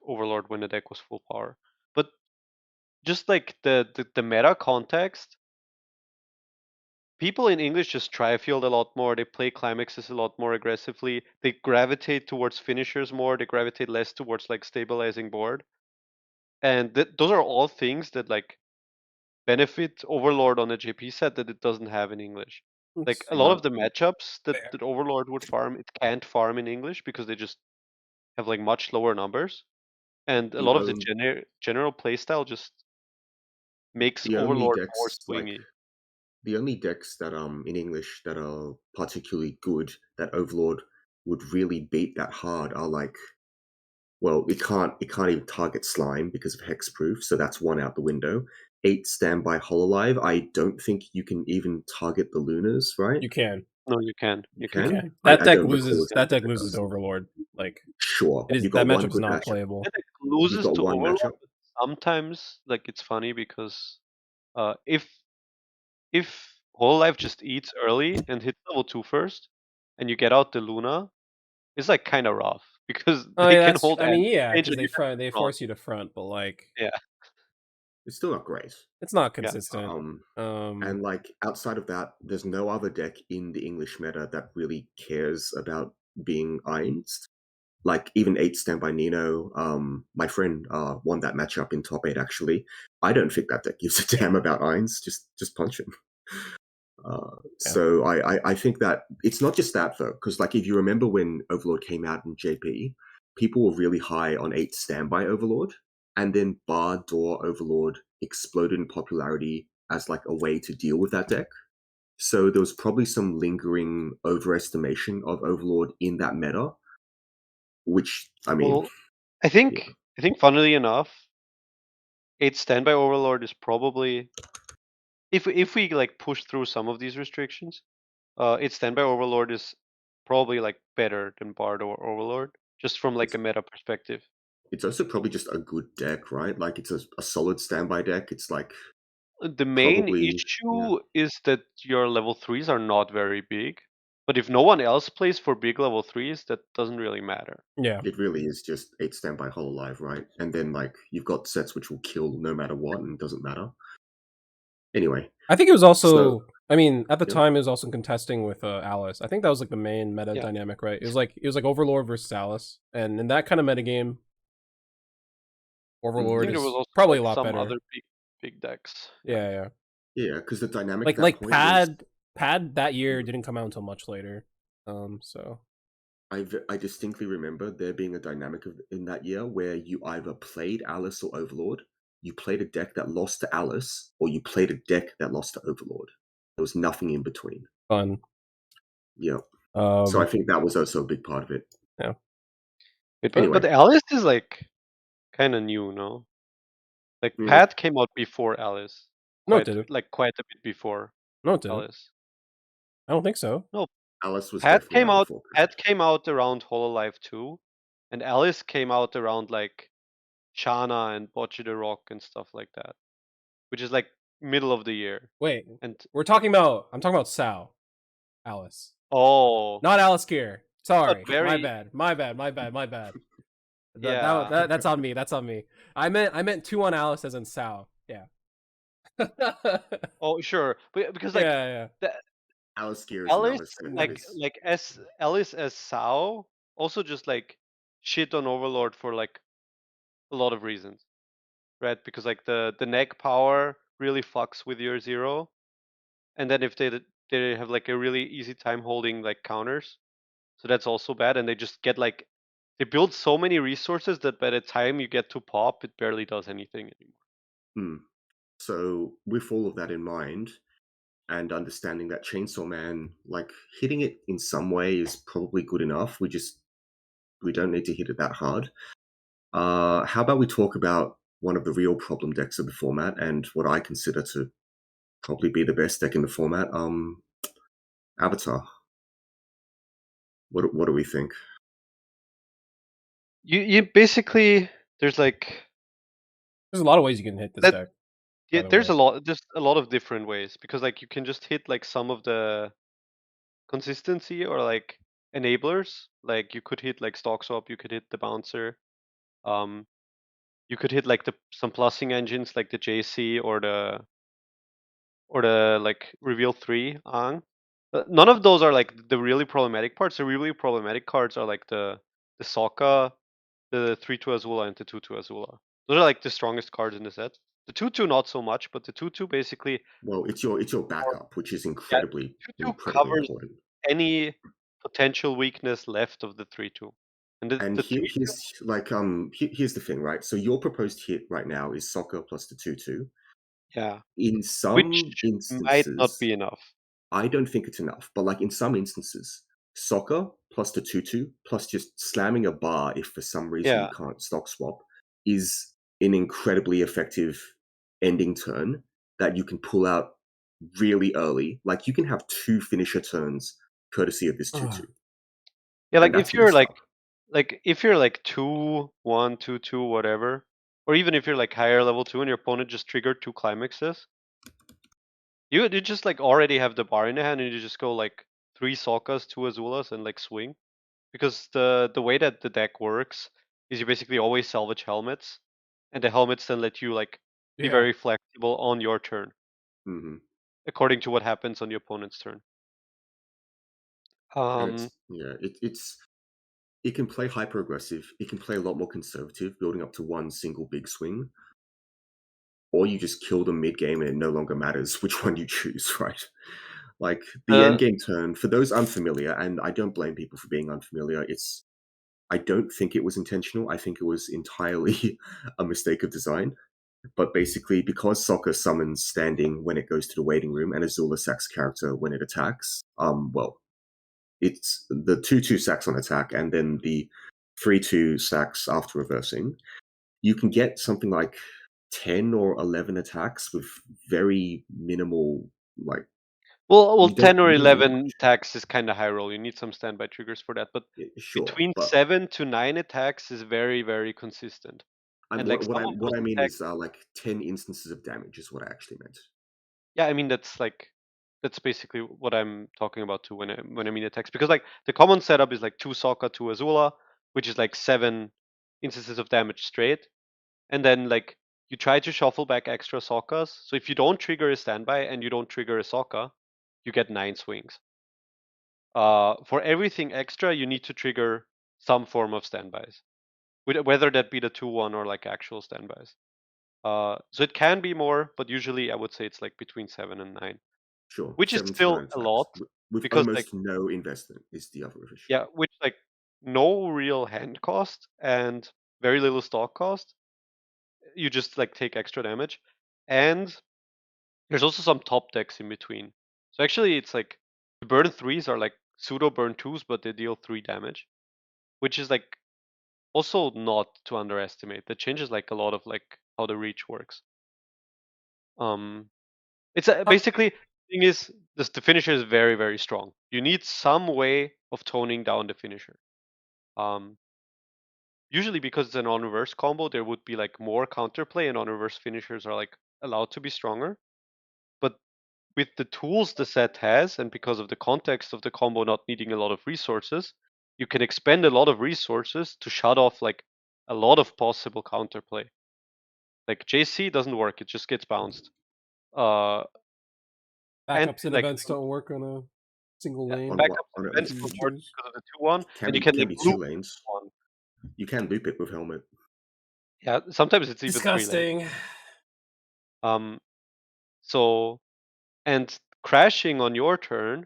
Overlord when the deck was full power. But just like the meta context, people in English just try field a lot more. They play climaxes a lot more aggressively. They gravitate towards finishers more. They gravitate less towards like stabilizing board. And those are all things that like benefit Overlord on a JP set that it doesn't have in English. Like It's a lot But of the matchups fair. that Overlord would farm, it can't farm in English because they just have like much lower numbers. And a the lot of the on, general playstyle just makes the only Overlord more decks like swingy. the only decks that in English that are particularly good that Overlord would really beat that hard are like, well, it can't even target slime because of hexproof, so that's one out the window. 8 standby hololive. I don't think you can even target the Lunas, right? You can, No, you can. You You you can. can. can. I, That I deck don't recall loses. a That deck deck that loses to does. Overlord. Like Sure, it is you that got one matchup is good not matchup. playable. That deck You loses got to one Overlord, matchup. but sometimes like it's funny because if Hololive just eats early and hits level 2 first, and you get out the Luna, it's like kind of rough because Oh they yeah, can that's. hold I end mean, yeah, range because and you have to they front. force you to front, but like Yeah, It's still not great. it's not yeah. consistent. Um, Um, and like outside of that, there's no other deck in the English meta that really cares about being Einst. Like even 8 standby Nino, my friend won that matchup in top 8 actually. I don't think that deck gives a damn about Einst. Just punch him. yeah, So I think that it's not just that though, because like if you remember when Overlord came out in JP, people were really high on 8 standby Overlord, and then Bar Door Overlord exploded in popularity as like a way to deal with that deck. So there was probably some lingering overestimation of Overlord in that meta, which I mean, Well, I yeah, think I think funnily enough, 8 standby Overlord is probably if we like push through some of these restrictions, 8 standby Overlord is probably like better than Bard or Overlord, just from like it's a meta perspective. it's also probably just a good deck, right? Like it's a solid standby deck. It's like The main probably yeah. issue is that your level 3s are not very big. But if no one else plays for big level 3s, that doesn't really matter. yeah. It really is just 8 standby hololive, right? And then like you've got sets which will kill no matter what and it doesn't matter. Anyway, I think it was so also. I mean, at the yeah, time, it was also contesting with Alice. I think that was like the main meta Yeah. dynamic, right? It was like Overlord versus Alice, and in that kind of meta game, I Overlord think there was is also probably a like lot some better. other big decks. Yeah. Yeah, yeah. yeah, because the dynamic at that Like point was Pad that yeah, year didn't come out until much later. So I distinctly remember there being a dynamic in that year where you either played Alice or Overlord, you played a deck that lost to Alice, or you played a deck that lost to Overlord. There was nothing in between. fun. Yeah. So I Um, think that was also a big part of it. yeah. But Anyway, Alice is like kind of new, no? Like Mm. Pat came out before Alice. No, it didn't. Quite a bit before No, it didn't. Alice. I don't think so. No, Alice was definitely out before Pat. Pat came out around Hololive 2, and Alice came out around like Shana and Bocce the Rock and stuff like that, which is like middle of the year. Wait, And I'm talking about Sal, Alice, oh, not Alice Gear. but Sorry, my very bad. yeah. That's on me. That's on me. I meant 2 on Alice as in Sal. Yeah. Yeah, Oh, sure, but because like yeah. the Alice Gear is Alice, another set that is. like as Alice as Sao, also just like shit on Overlord for like a lot of reasons, right? Because like the neck power really fucks with your zero, and then if they have like a really easy time holding like counters, so that's also bad. And they just get like they build so many resources that by the time you get to pop, it barely does anything anymore. Hmm. So with all of that in mind, and understanding that Chainsaw Man, like hitting it in some way is probably good enough. We don't need to hit it that hard. How about we talk about one of the real problem decks of the format and what I consider to probably be the best deck in the format, Avatar. What do we think? You basically there's like There's a lot of ways you can hit this that deck. yeah, By the way, there's a lot of different ways because like you can just hit like some of the consistency or like enablers. Like you could hit like stock swap, you could hit the bouncer, um, you could hit like some plussing engines like the JC or the like reveal 3 Ang. None of those are like the really problematic parts. The really problematic cards are like the Sokka, the 3/2 Azula, and the 2/2 Azula. Those are like the strongest cards in the set. The 2/2 not so much, but the 2/2 basically Well, it's your or backup, which is yeah, incredibly 2/2 covers important. any potential weakness left of the 3/2. And And the 3/2, here's like here's the thing, right? So your proposed hit right now is soccer plus the 2/2. yeah, In which some might not instances, be enough. I don't think it's enough, but like in some instances, soccer plus the 2/2 plus just slamming a bar if for some reason you Yeah, can't stock swap is an incredibly effective ending turn that you can pull out really early. Like you can have 2 finisher turns courtesy of this 2/2, yeah. and Like that's messed up. if you're like 2/1, 2/2, whatever, or even if you're like higher level 2 and your opponent just triggered 2 climaxes, you just like already have the bar in the hand and you just go like 3 Sokkas, 2 Azulas, and like swing. Because the way that the deck works is you basically always salvage helmets, and the helmets then let you like be yeah. very flexible on your turn Mhm. according to what happens on your opponent's turn. And Um, it's yeah, it can play hyper aggressive. It can play a lot more conservative, building up to one single big swing, or you just kill them mid game and it no longer matters which one you choose, right? Like the end uh, game turn, for those unfamiliar, and I don't blame people for being unfamiliar, I don't think it was intentional. I think it was entirely a mistake of design. But basically, because soccer summons standing when it goes to the waiting room and Azula sacks character when it attacks, well, it's the 2/2 sacks on attack and then the 3/2 sacks after reversing. You can get something like 10 or 11 attacks with very minimal, like, well, 10 or you don't need 11 much. attacks is kind of high roll. You need some standby triggers for that, but Yeah, sure, between but 7 to 9 attacks is very, very consistent. I'm And like some of what those I mean attacks, is, like 10 instances of damage is what I actually meant. yeah, I mean that's basically what I'm talking about too when I mean attacks. Because like the common setup is like 2 Sokka, 2 Azula, which is like 7 instances of damage straight. And then like you try to shuffle back extra Sokkas. So if you don't trigger a standby and you don't trigger a Sokka, you get 9 swings. For everything extra, you need to trigger some form of standbys, whether that be the 2/1 or like actual standbys. So it can be more, but usually I would say it's like between 7 and 9, Sure, which is 7 to still 9 a attacks lot with because like almost no investment is the other issue. yeah, which like no real hand cost and very little stock cost. You just like take extra damage, and there's also some top decks in between. So actually, it's like the burn 3s are like pseudo burn 2s, but they deal 3 damage, which is like also not to underestimate. That changes like a lot of like how the reach works. It's basically the thing is the finisher is very, very strong. You need some way of toning down the finisher. Usually because it's an on reverse combo, there would be like more counterplay, and on reverse finishers are like allowed to be stronger. But with the tools the set has, and because of the context of the combo not needing a lot of resources, you can expend a lot of resources to shut off like a lot of possible counterplay. Like JC doesn't work; it just gets bounced. And Backups and like events don't work on a single lane. On backups on and a, events don't work because of the 2-1, and you can can like be loop 2 lanes. one. You can loop it with helmet. Yeah, sometimes it's even 3 lanes. Disgusting. So and crashing on your turn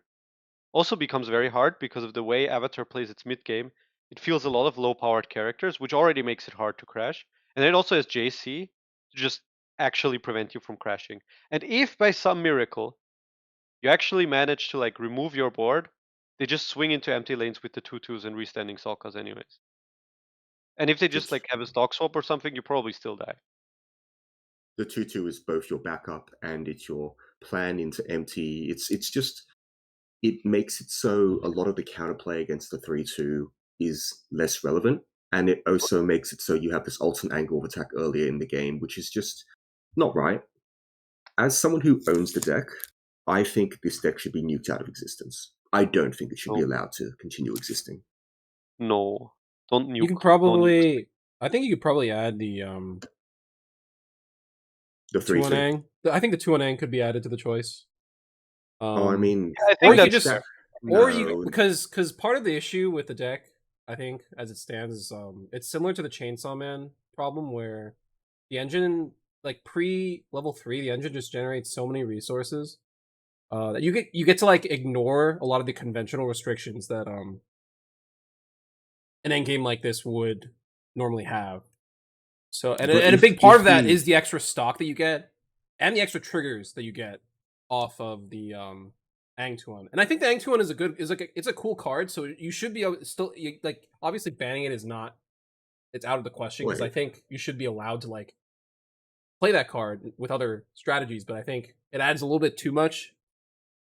also becomes very hard because of the way Avatar plays its mid game. It feels a lot of low powered characters, which already makes it hard to crash. And it also has JC to just actually prevent you from crashing. And if by some miracle you actually manage to like remove your board, they just swing into empty lanes with the 2-2s and restanding Sokkas anyways. And if they just like have a stock swap or something, you probably still die. The 2-2 is both your backup and it's your plan into empty. It's just it makes it so a lot of the counterplay against the 3-2 is less relevant, and it also makes it so you have this alternate angle of attack earlier in the game, which is just not right. As someone who owns the deck, I think this deck should be nuked out of existence. I don't think it should be No. allowed to continue existing. No. Don't nuke. You can don't nuke. probably. I think you could probably add the The 2 on 3-2. Ang. I think the 2 on Ang could be added to the choice. I mean, I or think you that's just, fair. or you no. because part of the issue with the deck, I think, as it stands, is it's similar to the Chainsaw Man problem, where the engine, like pre level 3, the engine just generates so many resources that you get to like ignore a lot of the conventional restrictions that an end game like this would normally have. So and But a if- big part if of that you- is the extra stock that you get and the extra triggers that you get off of the Angtuan. And I think the Angtuan is it's a cool card, so you should be able still like obviously banning it is not, it's out of the question, because I Wait. think you should be allowed to like play that card with other strategies, but I think it adds a little bit too much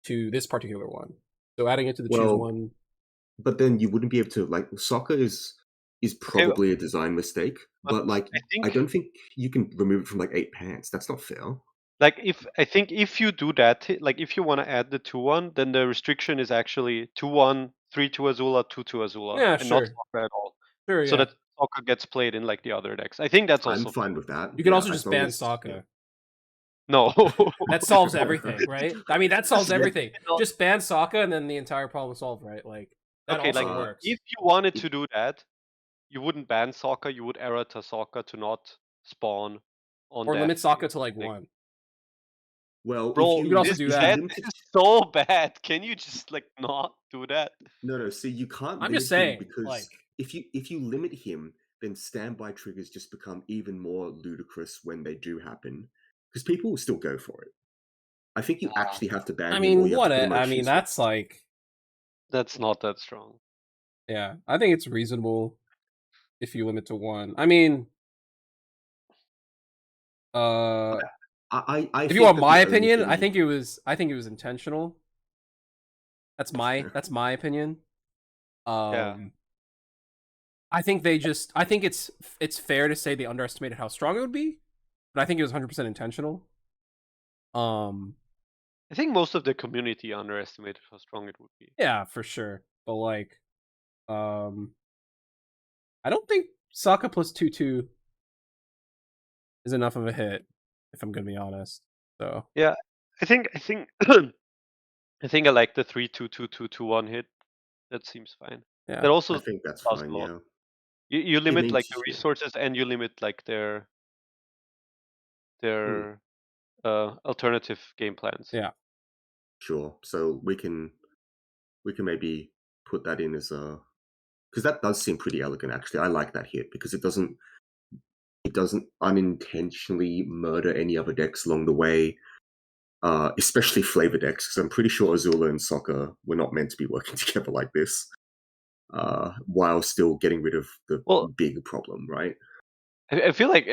to this particular one. So adding it to the choose Well, one. But then you wouldn't be able to, like, soccer is probably a design mistake, but like I don't think you can remove it from like 8 pants. That's not fair. Like I think if you do that, like if you want to add the 2-1, then the restriction is actually 2-1, 3-2 Azula, 2-2 Azula, Yeah, and not sure. Sokka at all. Sure, So yeah. that Sokka gets played in like the other decks. I think that's also I'm fine with that. You can yeah, also as just long ban as- Sokka. yeah. No. That solves everything, right? I mean, that solves Yeah. everything. Just ban Sokka and then the entire problem solved, right? Like that Okay, also like works. if you wanted to do that, you wouldn't ban Sokka, you would errata Sokka to not spawn on Or that. limit Sokka to like Like, 1. Well, Bro, you could also this do if you that. limit this it- is so bad. Can you just like not do that? No, see, you can't. I'm limit just saying, him because like- if you limit him, then standby triggers just become even more ludicrous when they do happen, because people will still go for it. I think you actually have to ban I him. mean, or you have what? to pretty much I mean, use- that's like, That's not that strong. yeah. I think it's reasonable if you limit to 1. I mean, I if think you want that my the only opinion, thing I think it was intentional. That's fair. my opinion. Yeah. I think it's fair to say they underestimated how strong it would be, but I think it was 100% intentional. I think most of the community underestimated how strong it would be. Yeah, for sure. But like, I don't think Sokka plus 2/2 is enough of a hit, if I'm gonna be honest. So Yeah, I think I think I like the 3-2-2-2-2-1 hit. That seems fine. yeah, That also I think that's does fine. a lot. Yeah. You limit like means- the yeah. resources and you limit like their alternative game plans. yeah. Sure. So we can maybe put that in as a, because that does seem pretty elegant actually. I like that hit because it doesn't unintentionally murder any other decks along the way, especially flavor decks. Because I'm pretty sure Azula and Sokka were not meant to be working together like this, while still getting rid of the Well- big problem, right? I feel like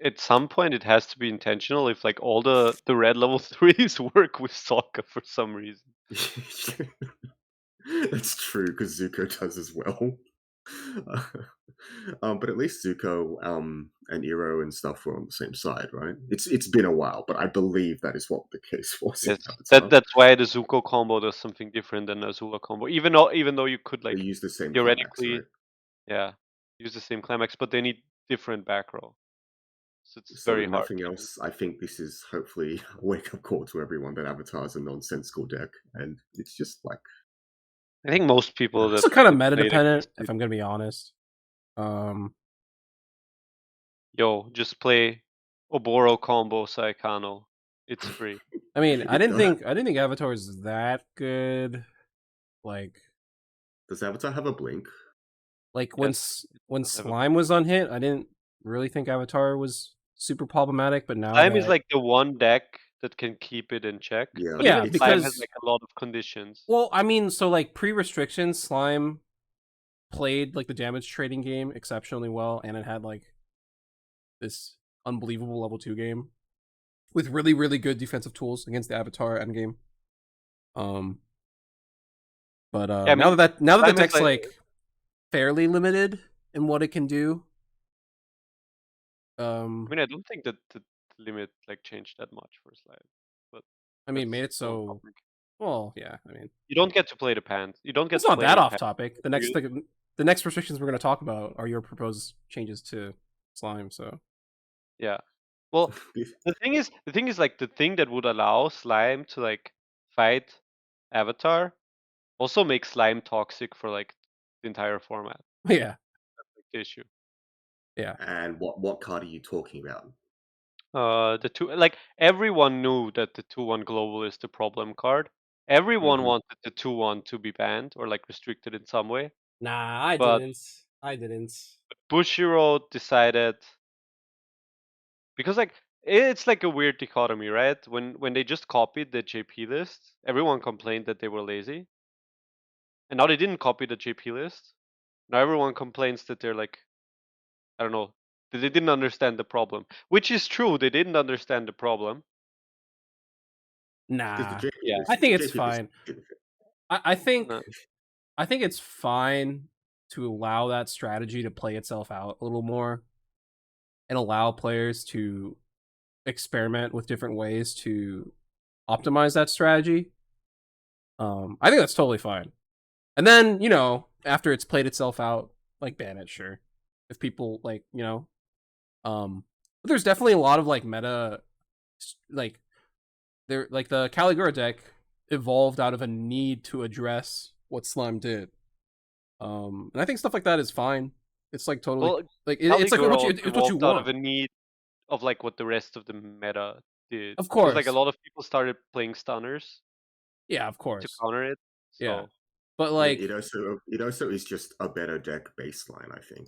at some point it has to be intentional if like all the red level 3s work with Sokka for some reason. That's true because Zuko does as well. But at least Zuko and Iroh and stuff were on the same side, right? It's been a while, but I believe that is what the case was in Yes, Avatar. that's why the Zuko combo does something different than a Azula combo. Even though you could They like use the same climax, theoretically, right? yeah, use the same climax, but they need different back row, so it's So very if hard nothing to do. else, I think this is hopefully a wake-up call to everyone that Avatar is a nonsensical deck, and it's just like I think most people Also kind of that meta played dependent, against if it, I'm gonna be honest. just play Oboro combo Saikano. It's free. I mean, I it didn't does. think Avatar is that good. Like Does Avatar have a blink? when Yes, it when does have a Slime was unhit, I didn't really think Avatar was super problematic. But now Slime is that like the one deck that can keep it in check. Yeah, But yeah, even Slime has because like a lot of conditions. well, I mean, so like pre-restriction, Slime played like the damage trading game exceptionally well, and it had like this unbelievable level 2 game with really really good defensive tools against the Avatar endgame. Um, but Yeah, I mean, now that the Slime is deck's like like fairly limited in what it can do, I mean, I don't think that the limit like changed that much for Slime, but I mean, made that's it the wrong so topic. well. Yeah, I mean, You don't get to play the pants. You don't get it's to not play that any off pants. topic. The next restrictions we're going to talk about are your proposed changes to Slime. So Yeah. Well, the thing is like the thing that would allow Slime to like fight Avatar also makes Slime toxic for like the entire format. yeah, That's like the issue. yeah, and what card are you talking about? The two like everyone knew that the 2-1 global is the problem card. Everyone Mhm. wanted the 2-1 to be banned or like restricted in some way. nah, I But didn't. I didn't. Bushiroad decided because like it's like a weird dichotomy, right? When they just copied the JP list, everyone complained that they were lazy. And now they didn't copy the JP list. Now everyone complains that they're like, I don't know, that they didn't understand the problem. Which is true, they didn't understand the problem. Because the Nah, JP Yeah. I list, think the it's JP list, fine. I think No. it's fine to allow that strategy to play itself out a little more and allow players to experiment with different ways to optimize that strategy. I think that's totally fine. And then, after it's played itself out, like ban it, sure. If people like, but there's definitely a lot of like meta like there like the Caligura deck evolved out of a need to address what Slime did. And I think stuff like that is fine. It's like totally Well, like it's like Caligura what you also it's what you evolved out of want. a need of like what the rest of the meta did. Of Because like a course. lot of people started playing stunners Yeah, of to course. counter it. Yeah. So But I mean, like it also is just a better deck baseline, I think.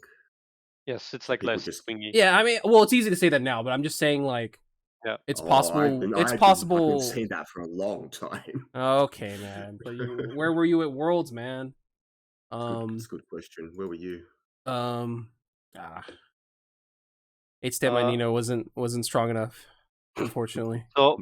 yes, it's So like people less just swingy. yeah, I mean, well, it's easy to say that now, but I'm just saying like Yeah. it's oh, possible it's I've been possible. saying that for a long time. Okay, man. But where were you at Worlds, man? It's a good question. Where were you? Um ah, 8-step my Uh, Nino wasn't strong enough, unfortunately. so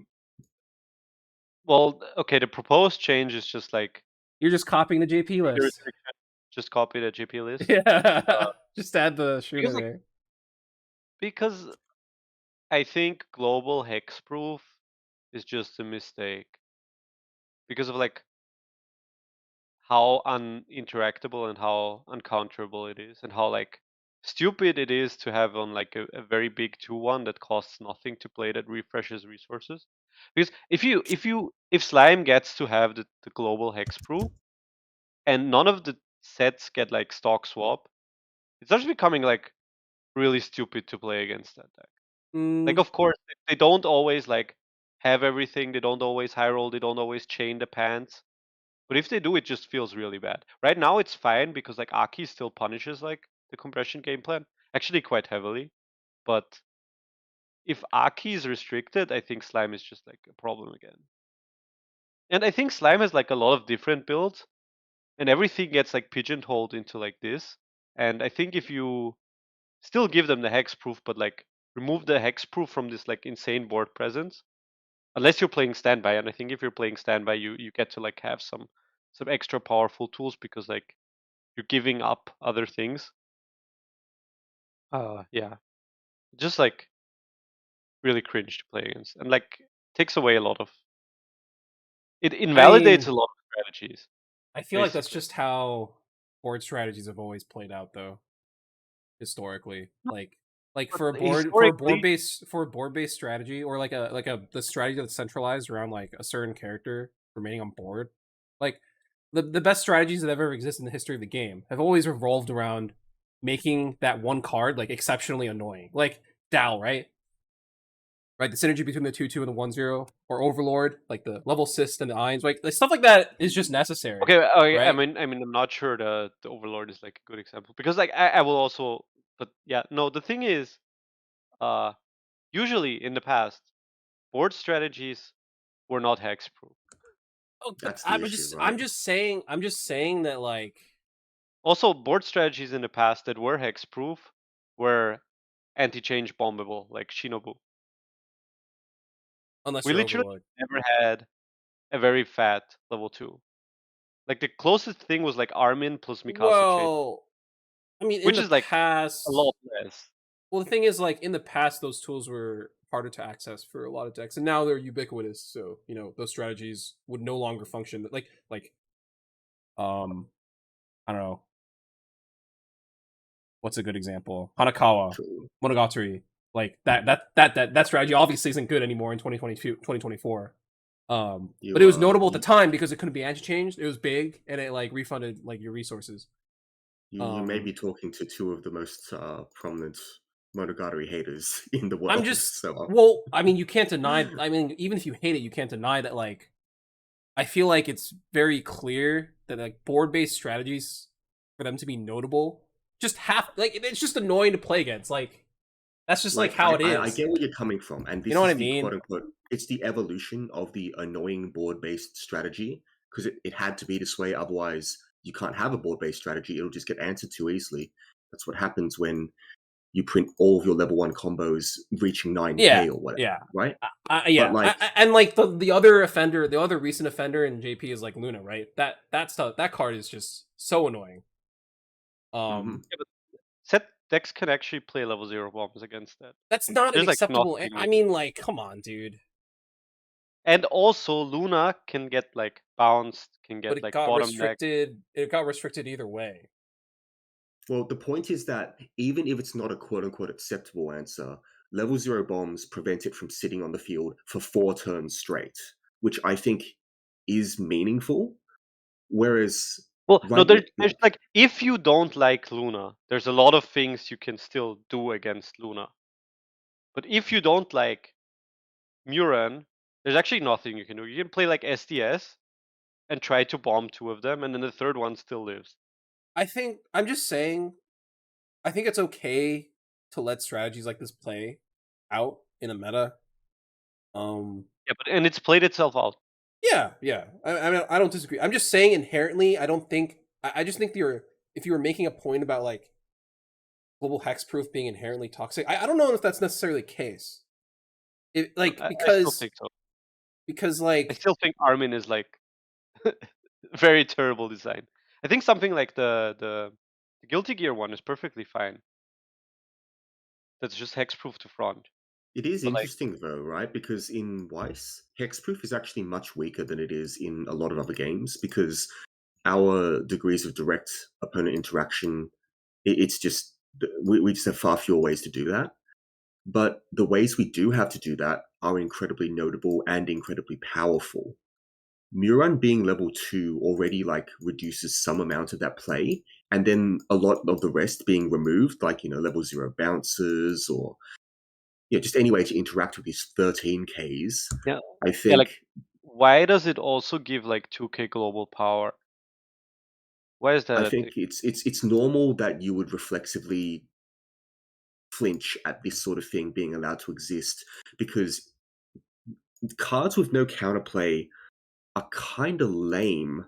well, okay, the proposed change is just like You're just copying the JP trigger list. restriction. Just copy the GP list. Yeah. Just add the Because Schroeder like there. because I think global hexproof is just a mistake because of like how uninteractable and how uncounterable it is and how like stupid it is to have on like a very big 2-1 that costs nothing to play that refreshes resources. Because if Slime gets to have the global hexproof and none of the sets get like stock swap, it starts becoming like really stupid to play against that deck. Like Mm, of course they don't always like have everything, they don't always high roll, they don't always chain the pants. But if they do, it just feels really bad. Right now it's fine because like Aki still punishes like the compression game plan, actually quite heavily. But if Aki is restricted, I think Slime is just like a problem again. And I think Slime has like a lot of different builds, and everything gets like pigeonholed into like this. And I think if you still give them the hex proof, but like remove the hexproof from this like insane board presence. Unless you're playing standby, and I think if you're playing standby, you get to like have some extra powerful tools because like you're giving up other things. Yeah, just like really cringe to play against, and like takes away a lot of. It I invalidates mean, a lot of strategies, I feel like that's basically. just how board strategies have always played out, though, historically. Like for a Historically, board based strategy, or like a the strategy that's centralized around like a certain character remaining on board. Like the best strategies that have ever existed in the history of the game have always revolved around making that one card like exceptionally annoying. Like Dal, right? The synergy between the 2/2 and the 1/0, or Overlord, like the level assist and the Ions, like stuff like that is just necessary, okay, okay. I right? mean, I'm not sure the Overlord is like a good example because like I will also, but yeah, no. The thing is, uh, usually in the past, board strategies were not hexproof. Oh, but That's the issue, right? I'm just saying that like Also, board strategies in the past that were hexproof were anti-change bombable, like Shinobu. unless We you're literally Overlord. never had a very fat level 2. Like the closest thing was like Armin plus Mikasa chain, Well, I mean, in which the is like a past, lot less. well, the thing is, like in the past, those tools were harder to access for a lot of decks, and now they're ubiquitous. So those strategies would no longer function. Um, I don't know what's a good example. Hanakawa, True. Monogatari, like that strategy obviously isn't good anymore in 2022, 2024. But You it was notable at the you time because it couldn't be anti-changed. It was big, and it like refunded like your resources. you may Um, be talking to two of the most prominent Monogatari haters in the I'm world. just So well, I mean, you can't deny. I mean, even if you hate it, you can't deny that. Like, I feel like it's very clear that like board-based strategies, for them to be notable, just have like it's just annoying to play against. Like, that's just like like how it I is. get where you're coming from, and You know this what I is the mean? quote unquote it's the evolution of the annoying board based strategy because it had to be this way, otherwise you can't have a board based strategy, it'll just get answered too easily. That's what happens when you print all of your level 1 combos reaching Yeah, 9k or whatever, yeah, right? But yeah. like And like the other offender, the other recent offender in JP is like Luna, right? That stuff, that card is just so annoying. mhm. Yeah, but set decks can actually play level 0 bombs against that. That's not an There's like acceptable. nothing I you can mean, do. like, come on, dude. And also Luna can get like bounced, can But get it like got bottom deck. restricted. It got restricted either way. Well, the point is that even if it's not a quote unquote acceptable answer, level 0 bombs prevent it from sitting on the field for 4 turns straight, which I think is meaningful. Whereas Well, no, right there's like if you don't like Luna, there's a lot of things you can still do against Luna. But if you don't like Muran, there's actually nothing you can do. You can play like SDS and try to bomb 2 of them, and then the third one still lives. I think I'm just saying. I think it's okay to let strategies like this play out in a meta. Yeah, but and it's played itself out. Yeah, yeah. I mean, I don't disagree. I'm just saying inherently, I don't think. I just think you're if you were making a point about like global hexproof being inherently toxic. I don't know if that's necessarily the case. But Like I still think so. because I like still think Armin is like very terrible design. I think something like the Guilty Gear one is perfectly fine. That's just hexproof to front. it is But like, interesting though, right? Because in Weiss, hexproof is actually much weaker than it is in a lot of other games because our degrees of direct opponent interaction, it's just we just have far fewer ways to do that. But the ways we do have to do that are incredibly notable and incredibly powerful. Muran being level 2 already like reduces some amount of that play, and then a lot of the rest being removed, like level 0 bounces or just any way to interact with these 13Ks. yeah, I yeah, like think why does it also give like 2k global power? Why is that I a thing? think it's normal that you would reflexively flinch at this sort of thing being allowed to exist because cards with no counterplay are kind of lame,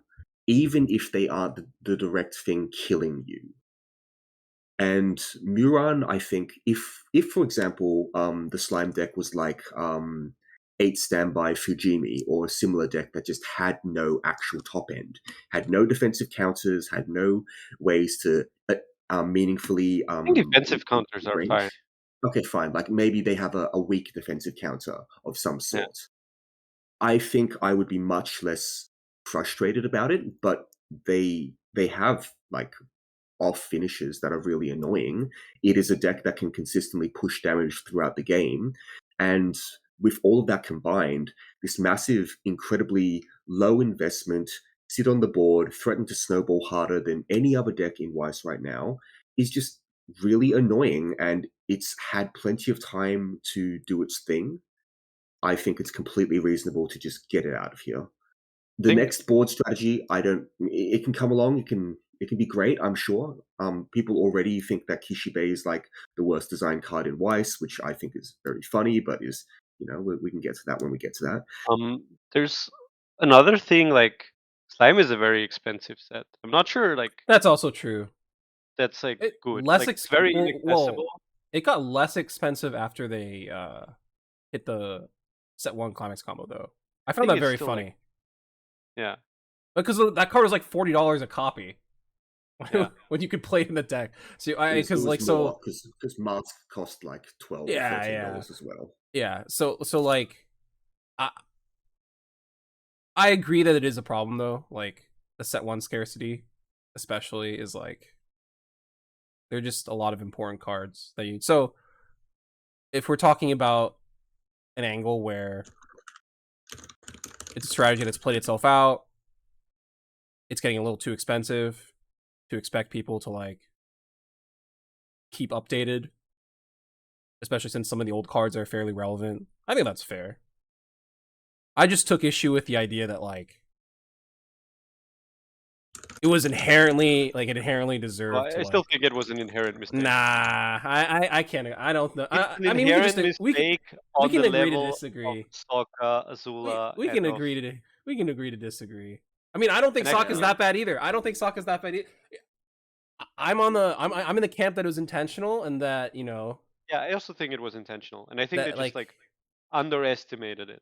even if they aren't the direct thing killing you. And Muran, I think, if for example, the slime deck was like 8 standby Fujimi or a similar deck that just had no actual top end, had no defensive counters, had no ways to meaningfully I think defensive counters are range. fine. Okay, fine. Like maybe they have a weak defensive counter of some Yeah. sort. I think I would be much less frustrated about it, but they have like off finishes that are really annoying. It is a deck that can consistently push damage throughout the game. And with all of that combined, this massive, incredibly low investment, sit on the board, threaten to snowball harder than any other deck in Weiss right now, is just really annoying. And it's had plenty of time to do its thing. I think it's completely reasonable to just get it out of here. The next board strategy, it can come along, it can be great, I'm sure. People already think that Kishibe is like the worst designed card in Weiss, which I think is very funny, but is, we can get to that when we get to that. There's another thing, like slime is a very expensive set. I'm not sure, like That's also true. that's like It, good. less Like, it's very inaccessible. it got less expensive after they hit the set 1 climax combo, though. I found think that very it's still, funny. like, yeah. Because that card was like $40 a copy. Yeah. when you could play it in the deck. So Because mask cost like $12 or Yeah, $13 as well. Yeah. So like I agree that it is a problem, though. Like the set 1 scarcity, especially, is like there are just a lot of important cards that you. So if we're talking about an angle where it's a strategy that's played itself out, it's getting a little too expensive to expect people to like keep updated, especially since some of the old cards are fairly relevant. I think that's fair. I just took issue with the idea that like it was inherently deserved. I still think it was an inherent mistake. Nah, I can't. I don't know. It's an I mean, inherent mistake on the agree to level disagree. of Sokka, Azula. We can agree to disagree. I mean, I don't think Sokka's that bad either. I don't think Sokka's that bad. I'm in the camp that it was intentional and that, you know. Yeah, I also think it was intentional, and I think they just like underestimated it.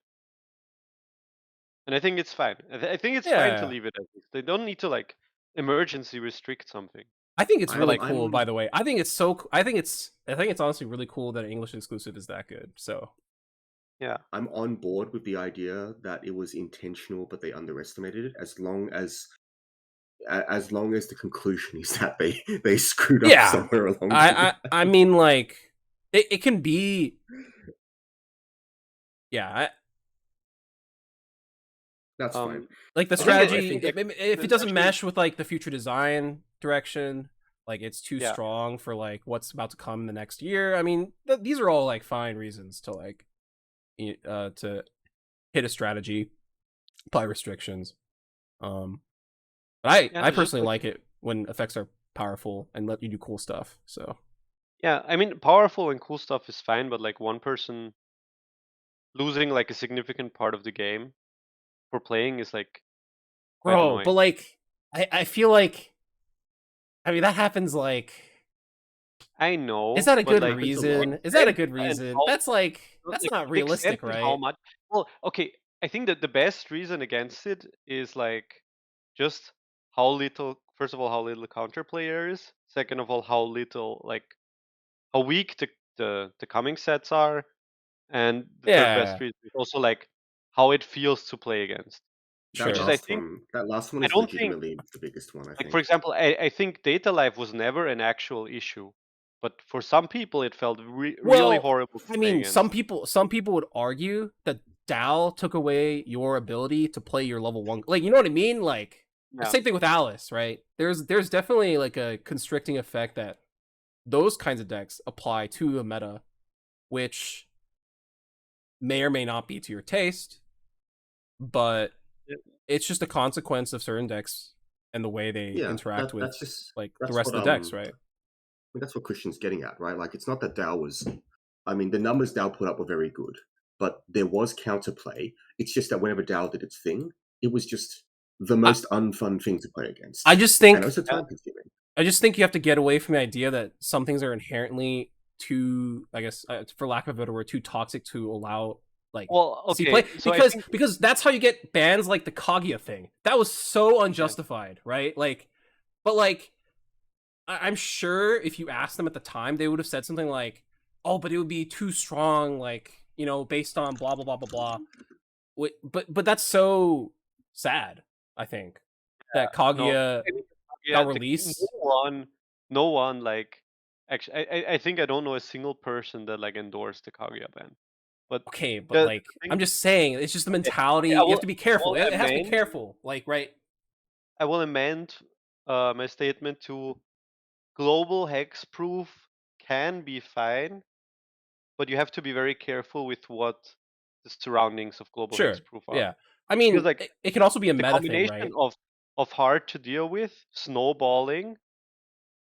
And I think it's fine. I think it's fine to leave it as this. They don't need to like emergency restrict something. I think it's really cool, by the way. I think it's honestly really cool that an English exclusive is that good. So yeah, I'm on board with the idea that it was intentional, but they underestimated it. As long as the conclusion is that they screwed up somewhere along. I mean, like it can be. Yeah. That's fine. Like the strategy, if it doesn't mesh with like the future design direction, like it's too strong for like what's about to come the next year. I mean, these are all like fine reasons to like to hit a strategy, apply restrictions. But I personally like it when effects are powerful and let you do cool stuff. So yeah, I mean, powerful and cool stuff is fine, but like one person losing like a significant part of the game for playing is like quite annoying. But like I feel like, I mean, that happens like, I know. Is that a good reason? Is that a good reason? That's like, that's not realistic, right? How much? Well, okay, I think that the best reason against it is like just how little. First of all, how little counterplay there is. Second of all, how little how weak the coming sets are, and the third best reason is also like how it feels to play against. Sure. That last one is legitimately the biggest one, I think. Like, for example, I think data life was never an actual issue, but for some people it felt really horrible. I mean, some people would argue that Dal took away your ability to play your level 1. Like, you know what I mean? Like, the same thing with Alice, right? There's definitely like a constricting effect that those kinds of decks apply to a meta, which may or may not be to your taste, but it's just a consequence of certain decks and the way they interact with the rest of the decks, right? I think that's what Christian's getting at, right? Like, it's not that Dal was... I mean, the numbers Dal put up were very good, but there was counterplay. It's just that whenever Dal did its thing, it was just the most unfun thing to play against. I just think... And also time-consuming. I just think you have to get away from the idea that some things are inherently too, I guess, for lack of a better word, too toxic to allow like Well, see play okay, so I think because that's how you get bans like the Kaguya thing. That was so yeah, unjustified, right? Like, but like I'm sure if you asked them at the time, they would have said something like, "Oh, but it would be too strong, like based on blah blah blah blah blah." But that's so sad. I think that no, Kaguya I mean, yeah, got released. no one like actually, I think I don't know a single person that like endorsed the Kaguya ban. But Okay, but the like thing, I'm just saying, it's just the okay, mentality. okay, You have to be I careful. will It has to be amend, careful. Like right. I will amend my statement to global hexproof can be fine, but you have to be very careful with what the surroundings of global Sure. hexproof are. Yeah. I Because mean, like it can also be a the meta thing, combination right? of hard to deal with, snowballing,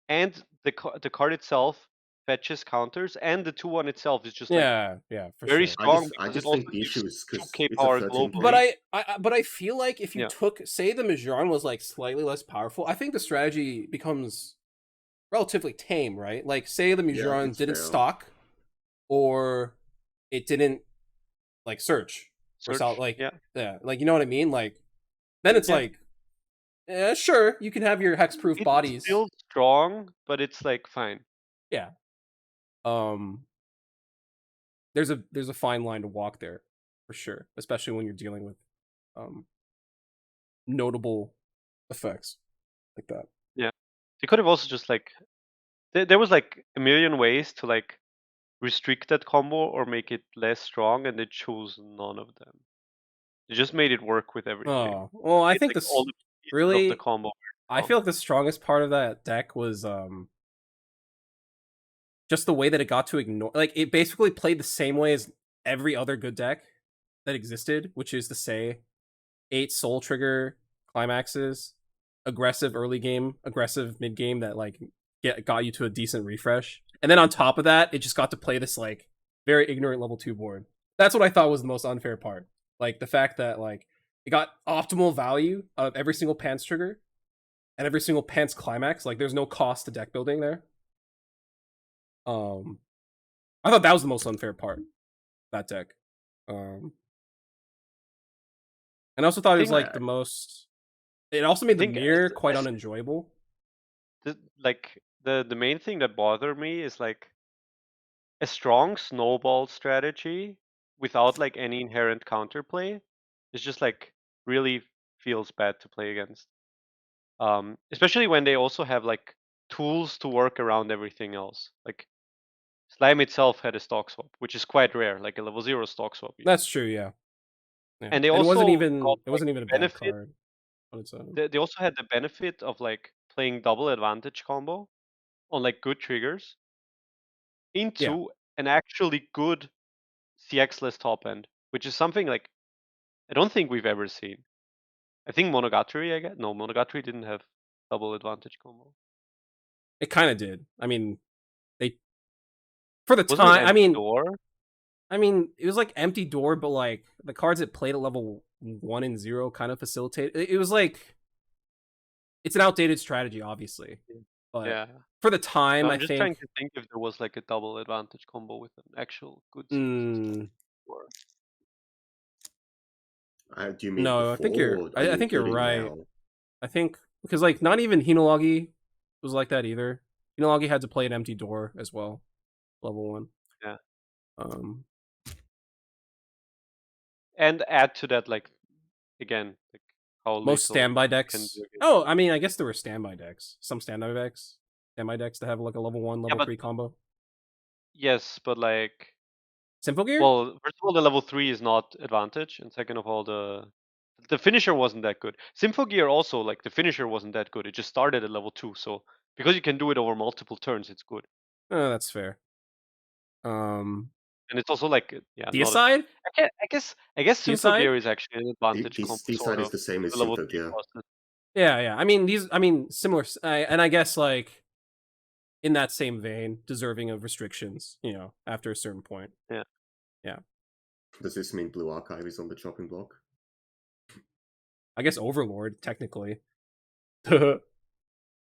and the card itself fetches counters, and the 2/1 itself is just like Yeah, yeah, for very sure. strong I because it just also think the issue gives is because 2k it's a power But globally. 13K. but I feel like if you Yeah. took, say, the Majoran was like slightly less powerful, I think the strategy becomes relatively tame, right? Like, say the Yeah, Majoran it's didn't fair. stock, or it didn't like search or sell, Search. like Yeah. yeah, like you know what I mean? Like then it's Yeah. like, yeah, sure, you can have your hexproof It's bodies. still strong, but it's like fine. Yeah. Um, there's a fine line to walk there, for sure, especially when you're dealing with um notable effects like that. Yeah. They could have also just like there was like a million ways to like restrict that combo or make it less strong, and they chose none of them. They just made it work with everything. Oh, well, I It's think like all this the pieces of the really, combo were I strong. feel like the strongest part of that deck was just the way that it got to ignore, like it basically played the same way as every other good deck that existed, which is to say 8 soul trigger climaxes, aggressive early game, aggressive mid game that like got you to a decent refresh. And then on top of that, it just got to play this like very ignorant level 2 board. That's what I thought was the most unfair part. Like the fact that like it got optimal value of every single pants trigger and every single pants climax. Like there's no cost to deck building there. Um I thought that was the most unfair part, that deck. Um and I also I thought it was think like I the most, it also made the think mirror quite unenjoyable. like the main thing that bothered me is like a strong snowball strategy without like any inherent counterplay is just like really feels bad to play against. Especially when they also have like tools to work around everything else. Like Slime itself had a stock swap, which is quite rare, like a level 0 stock swap even. That's true, yeah. Yeah. And they And also got it like wasn't the even a bad benefit. card on its own. They also had the benefit of like playing double advantage combo on like good triggers Yeah. into an actually good CX-less top end, which is something like I don't think we've ever seen. I think Monogatari, I guess. No, Monogatari didn't have double advantage combo. It kind of did. I mean, they for the Wasn't it time, empty door? it was like empty door, but like the cards it played at level 1 and 0 kind of facilitate. It was like it's an outdated strategy obviously. But Yeah. for the No, time, I I'm just trying think to think if there was like a double advantage combo with an actual good CX list mm, door. do you mean no, before, or are I you think you're including right. now? I think because like not even Hinology was like that either. Hinology had to play an empty door as well, level 1. Yeah. Um And add to that, like again, like how Most little standby you can decks. do against. Oh, I mean, I guess there were standby decks. Some standby decks that have like a level 1, Yeah, level but 3 combo. yes, but like Symphogear? well, first of all, the level 3 is not advantage, and second of all, the finisher wasn't that good. Symphogear also, like the finisher wasn't that good. It just started at level 2, so because you can do it over multiple turns, it's good. Oh, that's fair. Um, And it's also like yeah, not a Deicide? I guess Deicide? Symphogear is actually an advantage combo This sort side is of the same with as the level 3 Symphogear. bosses. Yeah, yeah. Similar, and I guess like in that same vein, deserving of restrictions. After a certain point. Yeah. Yeah, Does this mean Blue Archive is on the chopping block? I guess Overlord technically.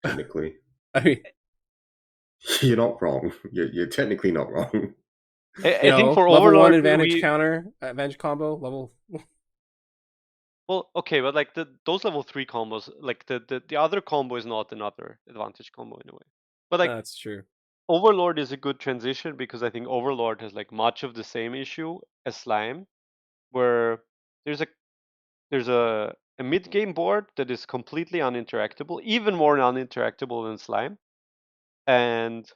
Technically. I mean, You're not wrong. You're technically not wrong. I think for level one Overlord advantage we counter, advantage combo, level. well okay, but like those level 3 combos, like the other combo is not another advantage combo in a way. But like That's true. Overlord is a good transition because I think Overlord has like much of the same issue as Slime, where there's a there's a mid game board that is completely uninteractable, even more uninteractable than Slime. And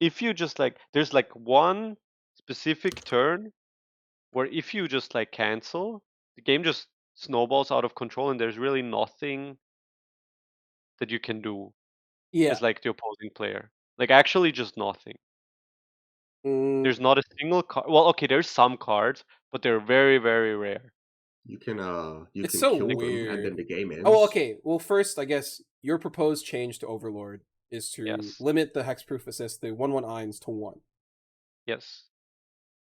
if you just like there's like one specific turn where if you just like cancel, the game just snowballs out of control and there's really nothing that you can do Yeah. as like the opposing player. Like actually just nothing. Mm, There's not a single card. Well, okay, there's some cards, but they're very, very rare. You it's can so kill them and weird. then the game Oh, well, ends. okay. Well, first, I guess your proposed change to Overlord is to Yes. limit the hexproof assist, the 1/1 Eins to 1. Yes.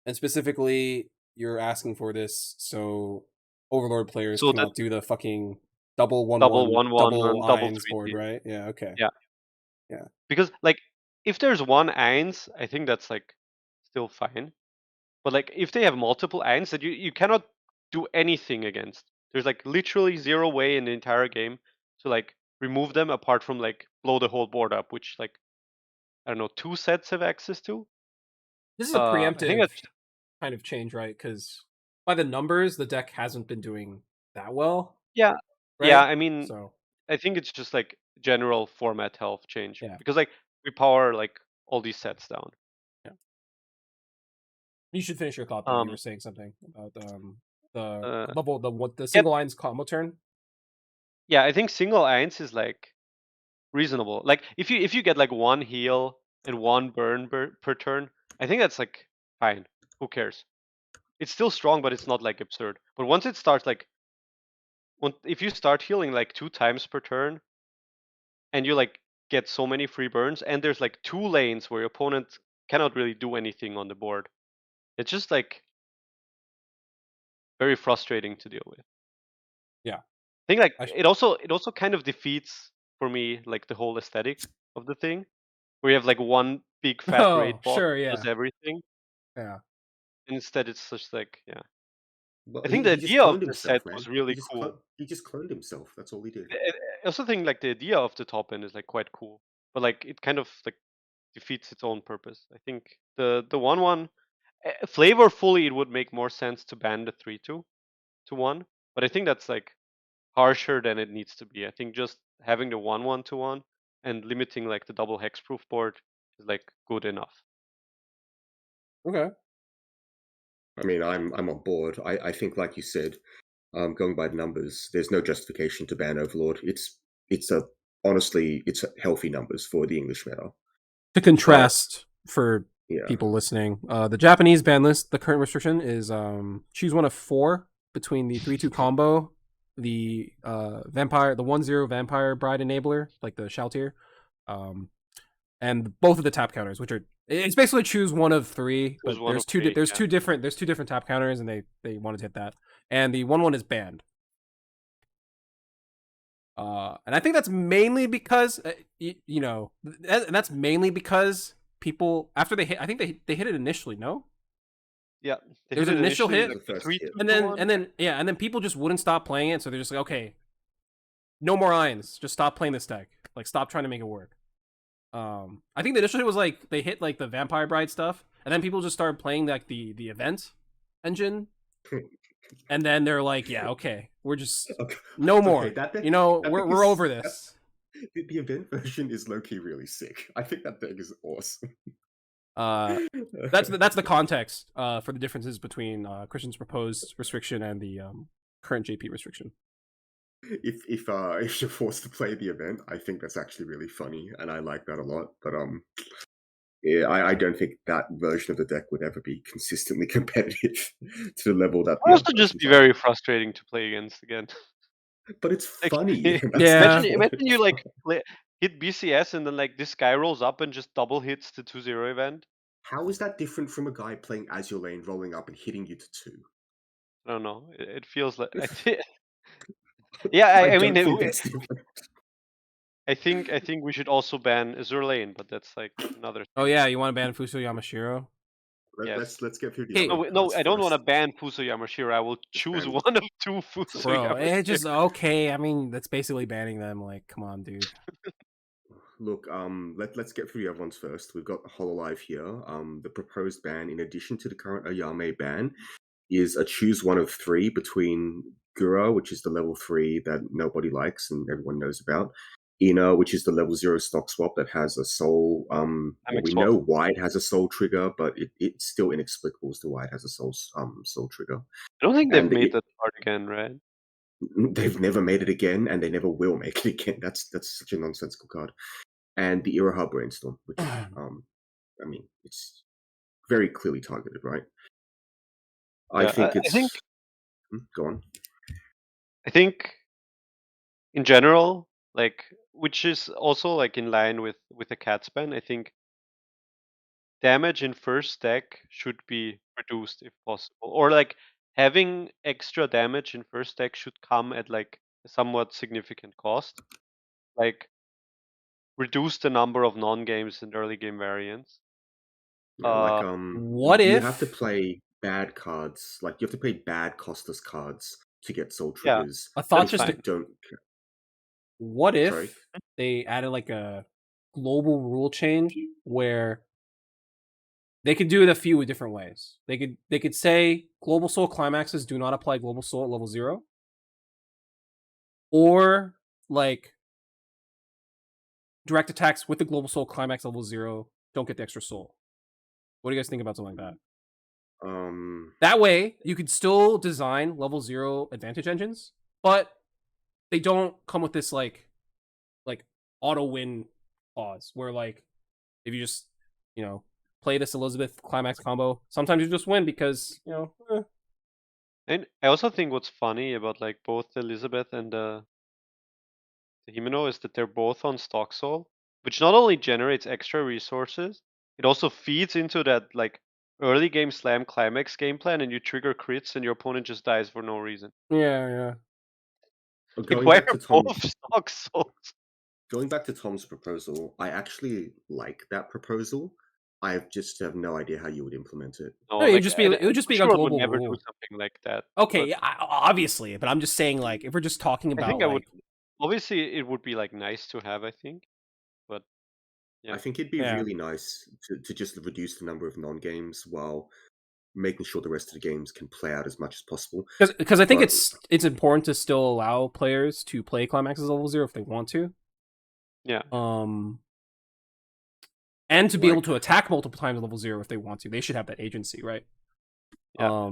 And specifically, you're asking for this so Overlord players So that cannot do the fucking double one double one 1/1 double and double Eins board, 3T. right? Yeah, okay. Yeah. Yeah. Because like if there's one Eins, I think that's like still fine. But like if they have multiple Eins that you cannot do anything against. There's like literally zero way in the entire game to like remove them apart from like blow the whole board up, which like I don't know, 2 sets have access to. This is a I think preemptive that's kind of change, right? Because by the numbers, the deck hasn't been doing that well, yeah. Yeah, right? I mean, So, I think it's just like general format health change yeah. because like we power like all these sets down. Yeah. You should finish your thought though. You were Um saying something about the uh level the yeah, single lines combo turn. yeah, I think single Eins is like reasonable. Like if you get like one heal and one burn per turn, I think that's like fine. Who cares? It's still strong, but it's not like absurd. But once it starts like if you start healing like 2 times per turn and you like get so many free burns and there's like 2 lanes where your opponent cannot really do anything on the board, it's just like very frustrating to deal with. Yeah. I think like I sh- it also kind of defeats for me like the whole aesthetic of the thing, where you have like one big fat raid oh, boss sure, that does yeah. everything. Yeah. And instead, it's just like yeah. But I think the he just idea of cloned the set himself, was man. really cool. He just cloned himself. That's all he did. I also think like the idea of the top end is like quite cool, but like it kind of like defeats its own purpose. I think the 1/1 flavorfully it would make more sense to ban the 3/2 to 1, but I think that's like harsher than it needs to be. I think just having the 1/1 to 1 and limiting like the double hexproof board is like good enough. Okay. I mean, I'm on board. I think, like you said, going by the numbers, there's no justification to ban Overlord. It's a honestly, it's healthy numbers for the English meta. To But contrast for yeah, people listening, the Japanese ban list, the current restriction is choose one of 4 between the 3/2 combo, the vampire, the 1/0 vampire bride enabler, like the Shoutier, and both of the tap counters, which are it's basically choose one of 3, Choose but one of three. there's Yeah. two different tap counters, and they wanted to hit that, and the 1/1 is banned. And I think that's mainly because that's mainly because people after they hit, I think they hit it initially. No, Yeah. They there's hit an it initial initially hit, like the the first three hit. two and to then one. and then people just wouldn't stop playing it, so they're just like, okay, no more Ions, just stop playing this deck, like stop trying to make it work. I think the initial hit was like they hit like the Vampire Bride stuff, and then people just started playing like the event engine, and then they're like, yeah, okay, we're just Okay, no okay, more. that deck We're is over that this. the event version is low key really sick. I think that deck is awesome. Uh, that's the context for the differences between Christian's proposed restriction and the current JP restriction. If you're forced to play the event, I think that's actually really funny, and I like that a lot. But yeah, I don't think that version of the deck would ever be consistently competitive to the level that Would the other also just versions be are. very frustrating to play against again. But it's Like funny. That's the Yeah, imagine point. you like hit BCS and then like this guy rolls up and just double hits the 2/0 event. How is that different from a guy playing Azure Lane, rolling up and hitting you to 2? I don't know. It feels like yeah. I I mean, don't think it's different. I think we should also ban Azur Lane, but that's like another thing. Oh yeah, you want to ban Fuso Yamashiro? Yes. Let's get through the Hey, other No, cards I don't want to first. ban Fuso Yamashiro. I will choose ban- one of two Fuso bro, Yamashiro. it's just okay. I mean, that's basically banning them. Like, come on, dude. Look, let's get through the other ones first. We've got Hololive here. The proposed ban, in addition to the current Ayame ban, is a choose one of three between Gura, which is the level 3 that nobody likes and everyone knows about, Ina, which is the level 0 stock swap that has a soul. Well, we know why it has a soul trigger, but it's still inexplicable as to why it has a soul trigger. I don't think they've And made that card again, right? They've never made it again, and they never will make it again. That's such a nonsensical card. And the Iraha Brainstorm, which I mean, it's very clearly targeted, right? Yeah, I think I it's. think Go on. I think in general, like, which is also like in line with the cat ban. I think damage in first deck should be reduced if possible, or like having extra damage in first deck should come at like a somewhat significant cost. Like reduce the number of non-games and early game variants. Yeah, like What you have to if play bad cards. Like you have to play bad costless cards to get soul Yeah, triggers. a thought that's just fine. Don't. what Sorry. if they added like a global rule change where they could do it a few different ways. They could say global soul climaxes do not apply global soul at level 0, or like direct attacks with the global soul climax level 0 don't get the extra soul. What do you guys think about something like that? That way, you could still design level 0 advantage engines, but they don't come with this like auto win clause where like if you just play this Elizabeth climax combo, sometimes you just win because And I also think what's funny about like both Elizabeth and the Himeno is that they're both on stock soul, which not only generates extra resources, it also feeds into that like early game slam climax game plan, and you trigger crits and your opponent just dies for no reason. yeah. Like, Going why back are to both Tom's stock souls? going back to Tom's proposal, I actually like that proposal. I just have no idea how you would implement it. No, No, it would like just be a Bushiroad would global never do rule. something like that. Okay, But obviously, but I'm just saying like if we're just talking I think about I would. like Obviously, it would be like nice to have. I think, but I yeah, think it'd be yeah, really nice to just reduce the number of non-games while making sure the rest of the games can play out as much as possible. because I think But it's important to still allow players to play climaxes level 0 if they want to. yeah. And to be able like, to attack multiple times level 0 if they want to. They should have that agency, right? Yeah.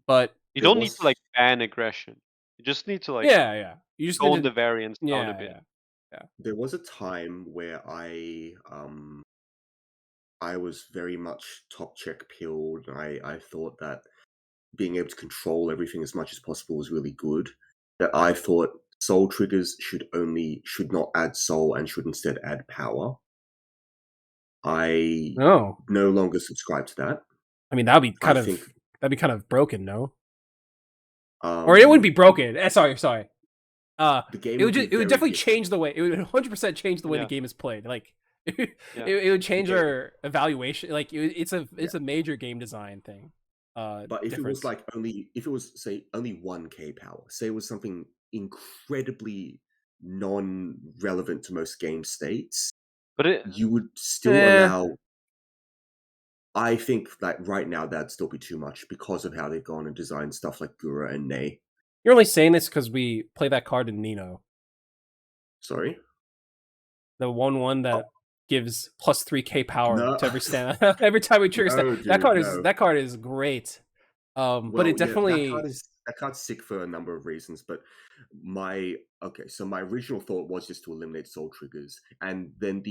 But You there don't need was to like ban aggression. You just need to like yeah. You just need tone to the variance down a bit. there was a time where I was very much top check pilled. I thought that being able to control everything as much as possible was really good. That I thought soul triggers should not add soul and should instead add power. I No. no longer subscribe to that. I mean that'd be kind of broken, no? Or it would be broken. Sorry. The game would it would definitely change the way. It would 100% change the way Yeah. the game is played. Like it would change Okay. our evaluation. Like it's a major game design thing. But if difference. if it was say only 1k power, say it was something incredibly non-relevant to most game states, But you would still allow. I think that right now that'd still be too much because of how they've gone and designed stuff like Gura and Ney. You're only saying this because we play that card in Nino, Sorry? the 1/1 that gives plus 3k power No. to every stand every time we trigger No, stand. dude, That card is great. But it definitely that card's sick for a number of reasons. But my original thought was just to eliminate soul triggers, and then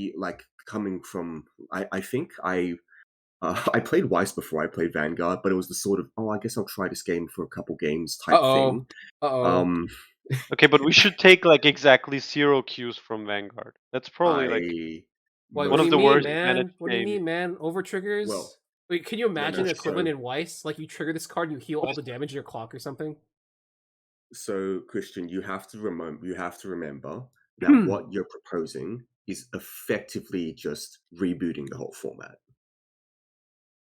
coming from I think I played Weiss before I played Vanguard, but it was the sort of I guess I'll try this game for a couple games type thing. okay, but we should take like exactly 0 cues from Vanguard. That's probably like Wait, one what do of you the mean, worst man? managed What do you games. mean, man? Over triggers? Well, Wait, can you imagine the no, equivalent in Weiss? Like you trigger this card, and you heal all the damage in your clock or something? so Christian, you have to remember Now, what you're proposing is effectively just rebooting the whole format.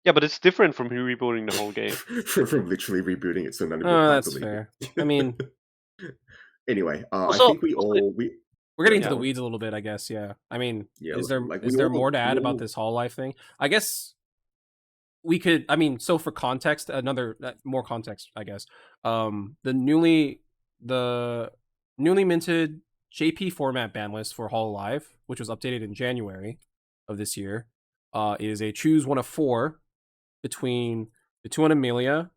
Yeah, but it's different from rebooting the whole game. From literally rebooting it so none of your Oh, can't that's believe fair. it. I mean, Anyway, I Also, think we also all we're getting into Yeah. the weeds a little bit, I guess. Yeah. I mean, yeah, is there like is we there all more to add we about all this Hololive thing? I guess we could. I mean, so for context, another more context, I guess. The newly minted JP format ban list for Hololive, which was updated in January of this year, is a choose one of four between the two and Amelia.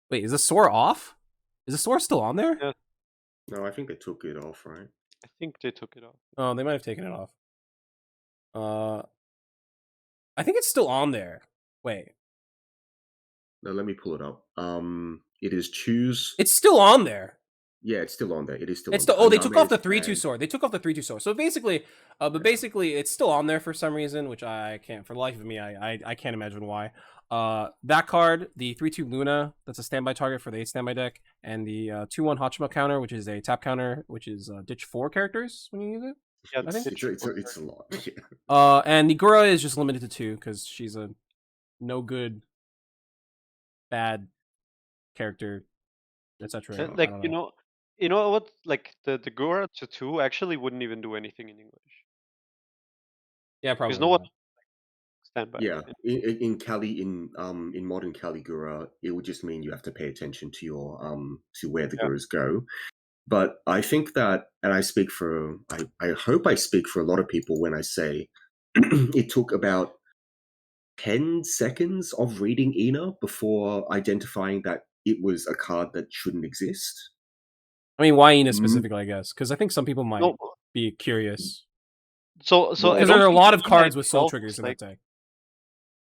Wait, is the Sora off? Is the Sora still on there? Yeah, No, I think they took it off, right? I think they took it off. Oh, they might have taken it off. I think it's still on there. Wait, No, let me pull it up. It is choose. it's still on there. Yeah, it's still on there. It is still It's on the there. they took off the Ayame's 3-2 and sword. They took off the 3-2 sword. So basically, basically it's still on there for some reason, which I can't for the life of me. I can't imagine why. That card, the 3-2 Luna, that's a standby target for the 8 standby deck, and the 2-1 Hachima counter, which is a tap counter, which is ditch 4 characters when you use it. Yeah, I think. it's a lot. Yeah. And the Gura is just limited to 2 because she's a no good, bad character, etc. And, I like don't you know. know, you know what? Like the Gura to 2 actually wouldn't even do anything in English Yeah, because probably no one not. standby. Yeah, in Kali in modern Caligura, it would just mean you have to pay attention to your to where the Yeah. gurus go. But I think that, and I speak for, I hope I speak for a lot of people when I say it took about 10 seconds of reading Ina before identifying that it was a card that shouldn't exist. I mean, why Ina Mm, specifically? I guess because I think some people might No, be curious so I well, because there don't are a think lot of Ina cards with soul itself triggers is in like that deck.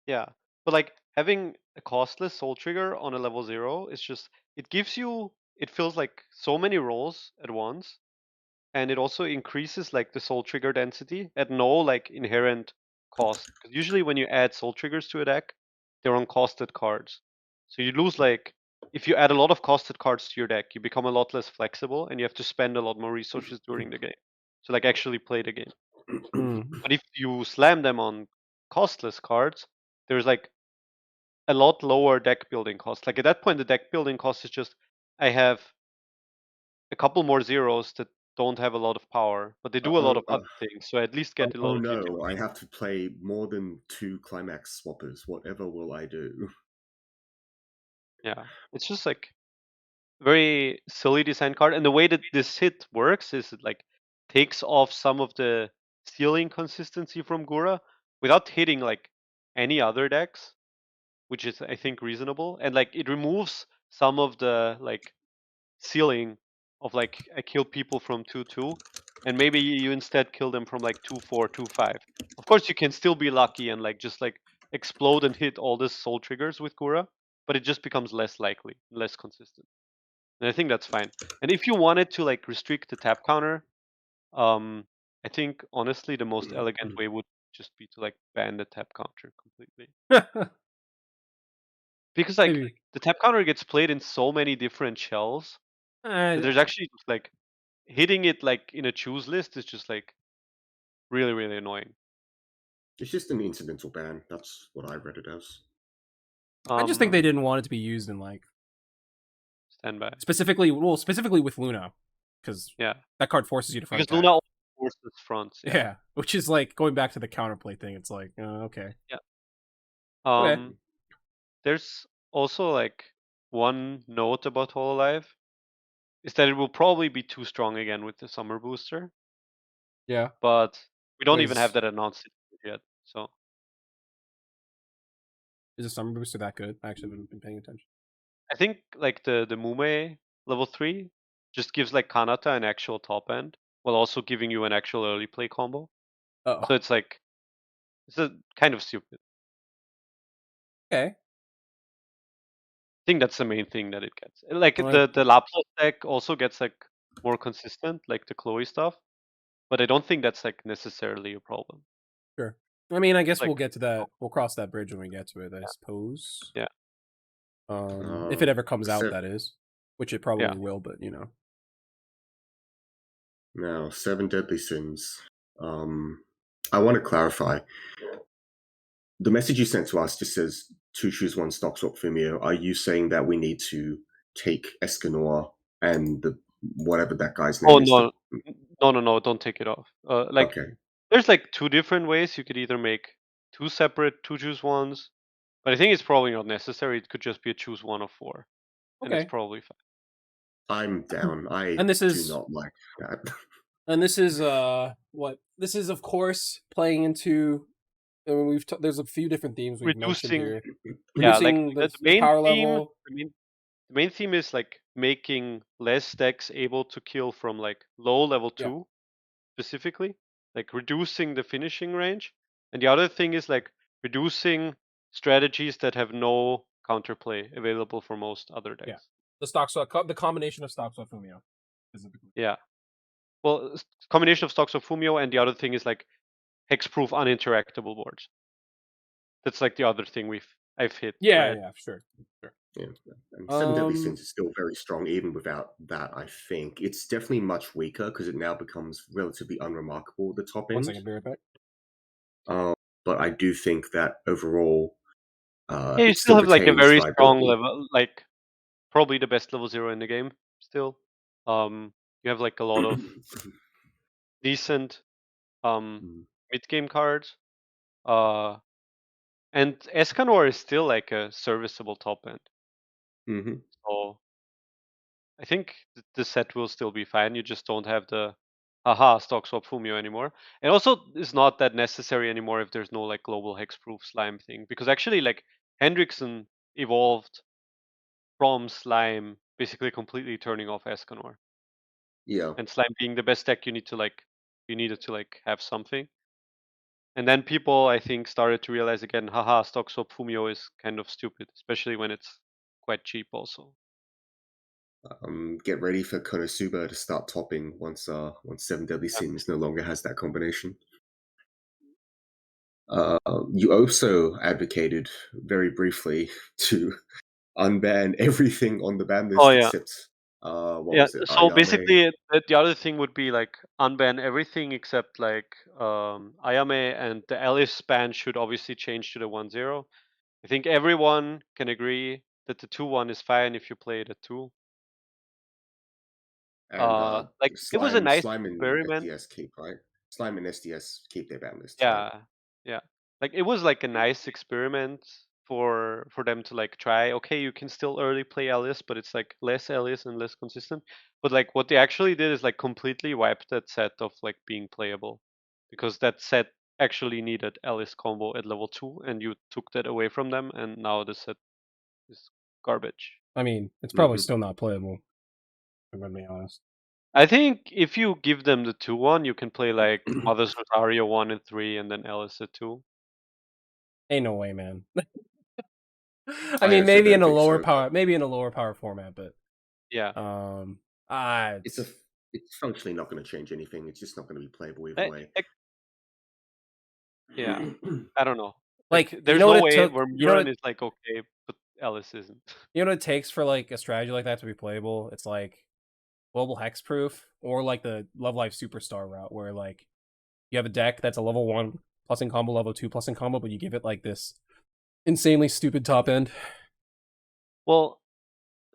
yeah, but like having a costless soul trigger on a level 0 is just it gives you it feels like so many rolls at once, and it also increases like the soul trigger density at no like inherent cost. Because usually when you add soul triggers to a deck, they're on costed cards, so you lose like if you add a lot of costed cards to your deck, you become a lot less flexible, and you have to spend a lot more resources during the game to like actually play the game. Mm. But if you slam them on costless cards, there's like a lot lower deck building cost. Like at that point, the deck building cost is just I have a couple more zeros that don't have a lot of power, but they do a lot oh, of other things. So I at least get a lot oh of no, I utility. have to play more than 2 climax swappers. Whatever will I do? Yeah, it's just like very silly design card. And the way that this hit works is it like takes off some of the stealing consistency from Gura without hitting like any other decks, which is I think reasonable. And like it removes some of the like ceiling of like I kill people from 2-2, and maybe you instead kill them from like 2-4, 2-5. Of course, you can still be lucky and like just like explode and hit all these soul triggers with Gura, but it just becomes less likely, less consistent. And I think that's fine. And if you wanted to like restrict the tap counter, um, I think honestly the most elegant way would just be to like ban the tap counter completely. Because like Maybe. the tap counter gets played in so many different shells that there's actually just like hitting it like in a choose list is just like really really annoying. It's just an incidental ban. That's what I read it as. I just think they Um, didn't want it to be used in like Standby. specifically with Luna because Yeah, that card forces you to front because attack. Luna also forces fronts. Yeah, Yeah, which is like going back to the counterplay thing. It's like okay, yeah. okay, There's also like one note about Hololive is that it will probably be too strong again with the summer booster, yeah. but we don't Wait, even have that announced yet. So is the summer booster that good? I actually haven't been paying attention. I think like the Mume level 3 just gives like Kanata an actual top end while also giving you an actual early play combo. So Oh, it's like it's a kind of stupid. okay. I think that's the main thing that it gets. Like Like the Lapras deck also gets like more consistent, like the Chloe stuff, but I don't think that's like necessarily a problem. sure. I mean, I guess Like we'll get to that. We'll cross that bridge when we get to it. I suppose. yeah, If it ever comes out, Except that is, which it yeah. probably will. But Now, seven deadly sins. I want to clarify. The message you sent to us just says two choose one stock swap Fumio. Are you saying that we need to take Escanor and the whatever that guy's Oh name is? no, no, don't take it off. Like Okay. there's like two different ways. You could either make two separate two choose ones, but I think it's probably not necessary. It could just be a choose one of four, and it's Okay. probably fine. I'm down. I And this do is not like that. and this is what this is of course playing into. I mean, there's a few different themes we've mentioned Reducing, here. yeah, like Reducing the the main power theme. level. The main theme is like making less decks able to kill from like low level Yeah. 2 specifically, like reducing the finishing range. And the other thing is like reducing strategies that have no counterplay available for most other Yeah. decks. The combination of stock swap Fumio. Specifically. Yeah. Well, combination of stocks of Fumio, and the other thing is like hexproof uninteractable boards. That's like the other thing I've hit. Yeah, Right? yeah, sure. Yeah. And seven deadly sins is still very strong even without that. I think it's definitely much weaker because it now becomes relatively unremarkable at the top One end. second, be right back. But I do think that overall, Yeah, you it still still have like a retains very strong viability. level, like probably the best level 0 in the game still. You have like a lot of decent Mm. mid game cards. Uh, and Escanor is still like a serviceable top end. Mm-hmm. So I think the set will still be fine. You just don't have the haha stock swap Fumio anymore. And also it's not that necessary anymore if there's no like global hexproof slime thing. Because actually like Hendrickson evolved from slime basically completely turning off Escanor. Yeah. And slime being the best deck, you needed to like have something. And then people, I think, started to realize again, haha, stock swap Fumio is kind of stupid, especially when it's quite cheap also. Get ready for Konosuba to start topping once Seven Deadly Yeah. Sins no longer has that combination. You also advocated very briefly to unban everything on the ban Oh list yeah. except what Yeah. was it? So Ayame basically the other thing would be like unban everything except like Ayame, and the Alice ban should obviously change to the 1-0. I think everyone can agree that the 2-1 is fine if you play it at 2. and Like it was a nice Slime and experiment. SDS keep, right? Slime and SDS keep their ban lists, right? Yeah, yeah. Like it was like a nice experiment for them to like try. Okay, you can still early play Alice, but it's like less Alice and less consistent. But like what they actually did is like completely wiped that set of like being playable, because that set actually needed Alice combo at level 2, and you took that away from them, and now the set is garbage. I mean, it's probably Mm-hmm. still not playable. I'm gonna be honest. I think if you give them the 2-1, you can play like Mother's Rosario 1 and 3, and then Alice at 2. Ain't no way, man. I I mean, also maybe don't in a think lower so, but power, maybe in a lower power format, but Yeah. it's a it's it's functionally not going to change anything. It's just not going to be playable either I, way. I, yeah. I don't know. like Like, you there's know what no it way took. where You know Muran what is like okay, but Alice isn't. you know what it takes for like a strategy like that to be playable. It's like global hexproof or like the Love Life Superstar route, where like you have a deck that's a level 1 plus in combo, level 2 plus in combo, but you give it like this insanely stupid top end. Well,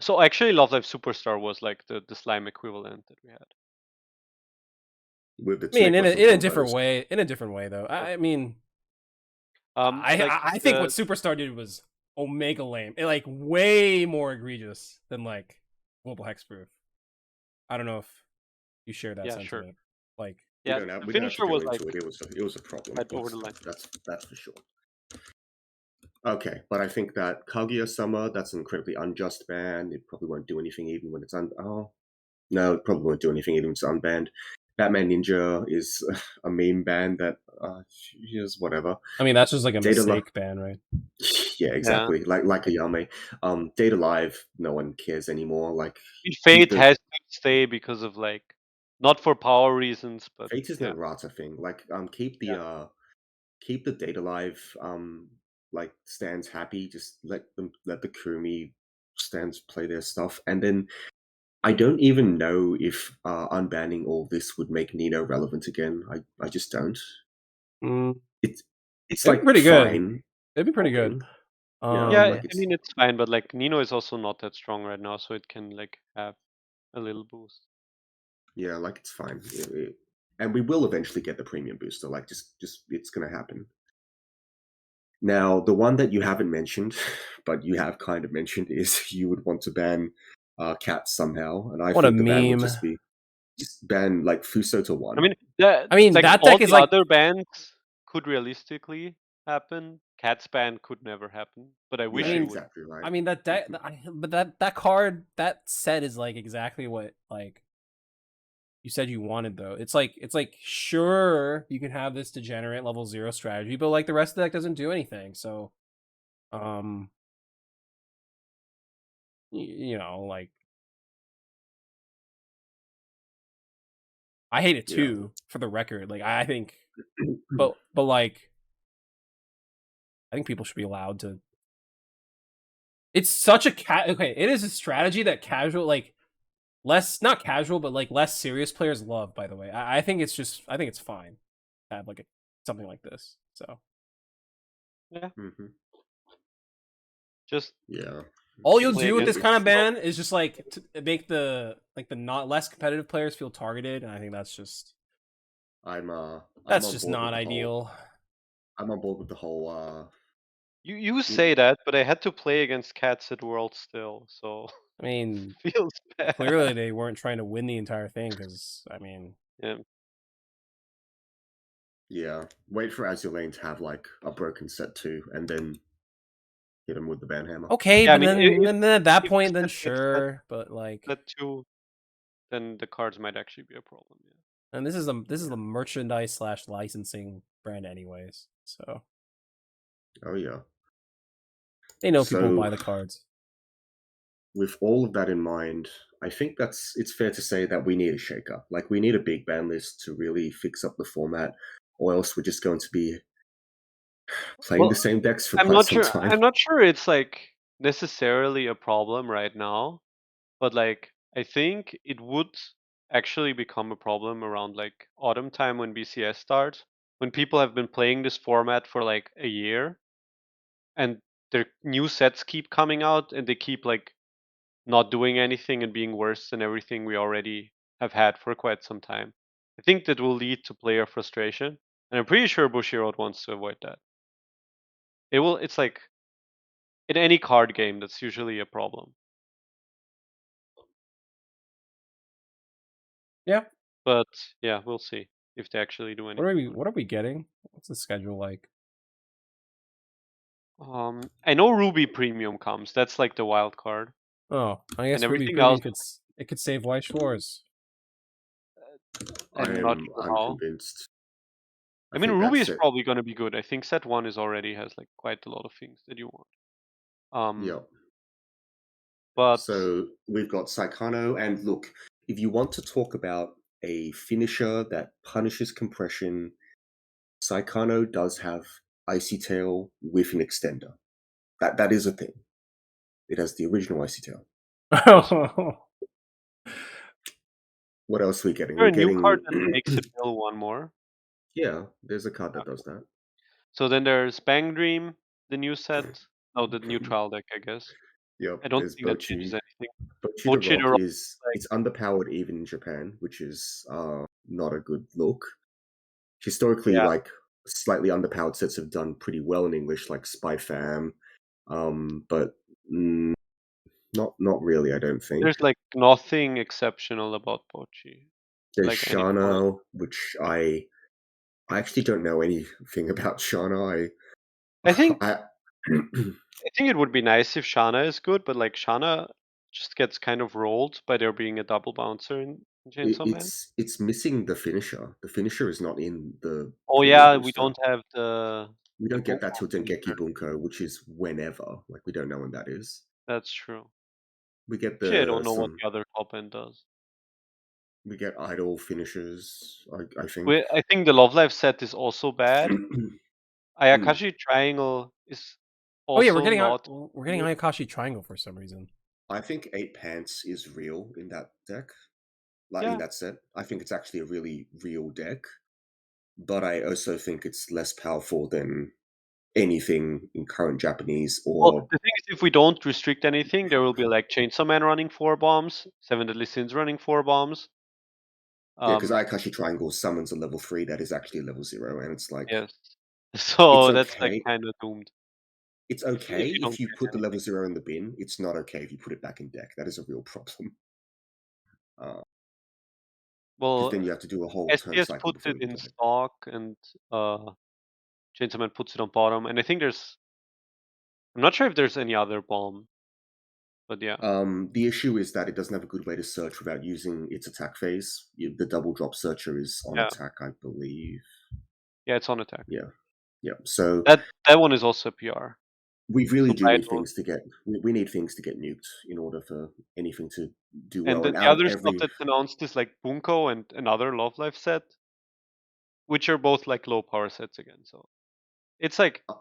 so actually, Love Live Superstar was like the slime equivalent that we had. With the I mean, 2 plus in a different combos. way. In a different way, though. I mean, Like I think what Superstar did was omega lame, and like way more egregious than like global hexproof. I don't know if you share that yeah, sure. sentiment. Like, Yeah, the We don't have to finisher go was like into it. It was a problem right and over the line. stuff. That's for sure. Okay, but I think that Kaguya-sama, that's an incredibly unjust ban. It probably won't do anything even when it's no, it probably won't do anything even when it's unbanned. Batman Ninja is a meme ban that is whatever. I mean, that's just like a Data mistake ban, right? Yeah, Yeah, exactly. Like Ayame. Data Live, no one cares anymore. Like keep Fate the has to stay because of like not for power reasons, but Fate is yeah, the Rata thing. Like yeah. keep the Data Live like stands happy. Just let the Kurumi stands play their stuff, and then I don't even know if unbanning all this would make Nino relevant again. I just don't. Mm, It's it's it'd be like pretty good. fine. It'd be pretty good. Holding. Yeah, Yeah, like I it's mean it's fine, but like Nino is also not that strong right now, so it can like have a little boost. yeah, like it's fine. And we will eventually get the premium booster. Like just it's gonna happen. Now, the one that you haven't mentioned, but you have kind of mentioned, is you would want to ban cats somehow, and I What a think the ban would meme. just ban like Fuso to I one. mean, I mean, like that all deck is the like, other bans could realistically happen. Cat's ban could never happen, but I Yeah, wish it would. exactly right. I mean that deck, but that card, that set is like exactly what like you said you wanted though. It's like sure you can have this degenerate level 0 strategy, but like the rest of the deck doesn't do anything. So, um, you know, like I hate it Yeah. too. For the record, like I think, but like I think people should be allowed to. It's such a okay. It is a strategy that casual, like less not casual, but like less serious players love. By the way, I think it's just I think it's fine to have like something like this. So Yeah, hmm just Yeah. all It's you'll play do with it, this against kind of it's yourself. ban is just like to make the not less competitive players feel targeted, and I think I'm that's on just board with not the whole ideal. I'm on board with the whole You mm, say that, but I had to play against cats at World still, so I mean, feels clearly bad. they weren't trying to win the entire thing because I mean, Yeah. yeah. Wait for Azulane to have like a broken set too, and then hit him with the ban hammer. okay, Yeah, I but mean, then at that if the point, then set gets that sure, but like, that too, then the cards might actually be a problem. Yeah. and this is the merchandise slash licensing brand anyways, so Oh yeah. they know people will So buy the cards. with all of that in mind, I think it's fair to say that we need a shakeup. Like we need a big ban list to really fix up the format, or else we're just going to be playing the Well, same decks for I'm quite not some sure. time. I'm not sure it's like necessarily a problem right now, but like I think it would actually become a problem around like autumn time when BCS starts, when people have been playing this format for like a year and their new sets keep coming out and they keep like not doing anything and being worse than everything we already have had for quite some time. I think that will lead to player frustration, and I'm pretty sure Bushiroad wants to avoid that. It will. It's like in any card game, that's usually a problem. Yeah. But yeah, we'll see if they actually do What are anything we on it. what are we getting? What's the schedule like? I know Ruby Premium comes. That's like the wild card, Oh, I and guess Ruby everything else, Premium could save White Shores. I'm not I'm sure how. unconvinced. I I mean, think Ruby that's is it. probably going to be good. I think set one is already has like quite a lot of things that you want. Yeah. But So we've got Saikano, and look, if you want to talk about a finisher that punishes compression, Saikano does have Icy Tail with an extender. That is a thing. It has the original Icy Tail. awesome. What else are we Is getting? there We're a new card getting that makes it mill one more? yeah, there's a card that does Okay. that. So then there's Bang Dream, the new set. No, the new trial deck, I guess. Yep, I don't there's think that changes Bochi. anything. Bochi the Rock Bushiroad, is like it's underpowered even in Japan, which is not a good look. Historically, yeah, like slightly underpowered sets have done pretty well in English, like Spy Fam, but not really. I don't think. there's like nothing exceptional about Pochi, There's like anymore. Shana, which I actually don't know anything about Shana. I think I I think it would be nice if Shana is good, but like Shana just gets kind of rolled by there being a double bouncer in Chainsaw Man. it's missing the finisher. The finisher is not in the Oh premium yeah, we booster. don't have We the don't get that Bunko till Dengeki finisher. Bunko, which is whenever. Like we don't know when that is. That's true. We get Actually, I the don't know what some the other top end does. we get idle finishers. I think. I think the Love Life set is also bad. Hmm. Ayakashi Triangle is Oh yeah, we're also getting not we're getting good. Ayakashi Triangle for some reason. I think 8 Pants is real in that deck. Like in Yeah. that set. I think it's actually a really real deck. But I also think it's less powerful than anything in current Japanese Well, or the thing is, if we don't restrict anything, there will be like Chainsaw Man running 4 bombs, Seven Deadly Sins running 4 bombs. yeah, because Um, Ayakashi Triangle summons a level 3 that is actually a level 0, and it's like yes. it's So that's like okay. kind of doomed It's if okay you if don't you get put the level anything. 0 in the bin. It's not okay if you put it back in deck. That is a real problem. Because Well, then you have to do a whole turn SPS cycle puts before it you can in play it. stock, and Chainsaw Man puts it on bottom, and I think there's. I'm not sure if there's any other bomb, but yeah, The issue is that it doesn't have a good way to search without using its attack phase. The double drop searcher is on yeah, attack, I believe. yeah. It's on attack. Yeah, yeah. So That one is also a PR. we really So do buy need those. things to get. We need things to get nuked in order for anything to do And well. And the out of other stuff every, that's announced is like Bunko and another Love Life set, which are both like low power sets again. So it's like uh,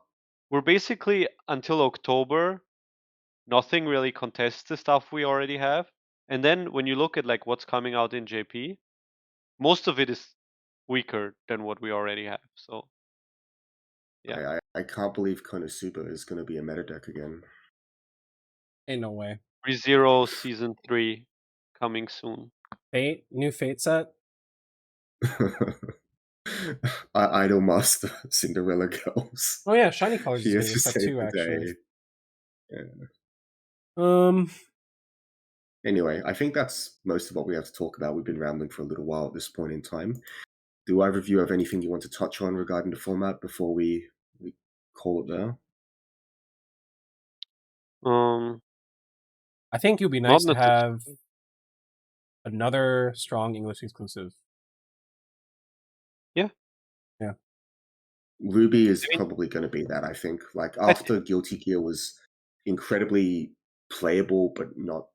we're basically until October, nothing really contests the stuff we already have. And then when you look at like what's coming out in JP, most of it is weaker than what we already have. So yeah, I can't believe Konosuba is going to be a meta deck again. Ain't no way. ReZero Season 3 coming soon. Fate, new Fate set. Idol Master Cinderella Girls. Oh yeah, Shiny Colors is Here getting a to set save too, the actually. day. Yeah. Um, Anyway, I think that's most of what we have to talk about. We've been rambling for a little while at this point in time. Do either of you have anything you want to touch on regarding the format before we call it there? Um, I think it would be not nice to have necessarily. another strong English exclusive. Yeah, Yeah. Ruby is I mean, probably going to be that, I think. Like, I th- after Guilty Gear was incredibly playable but not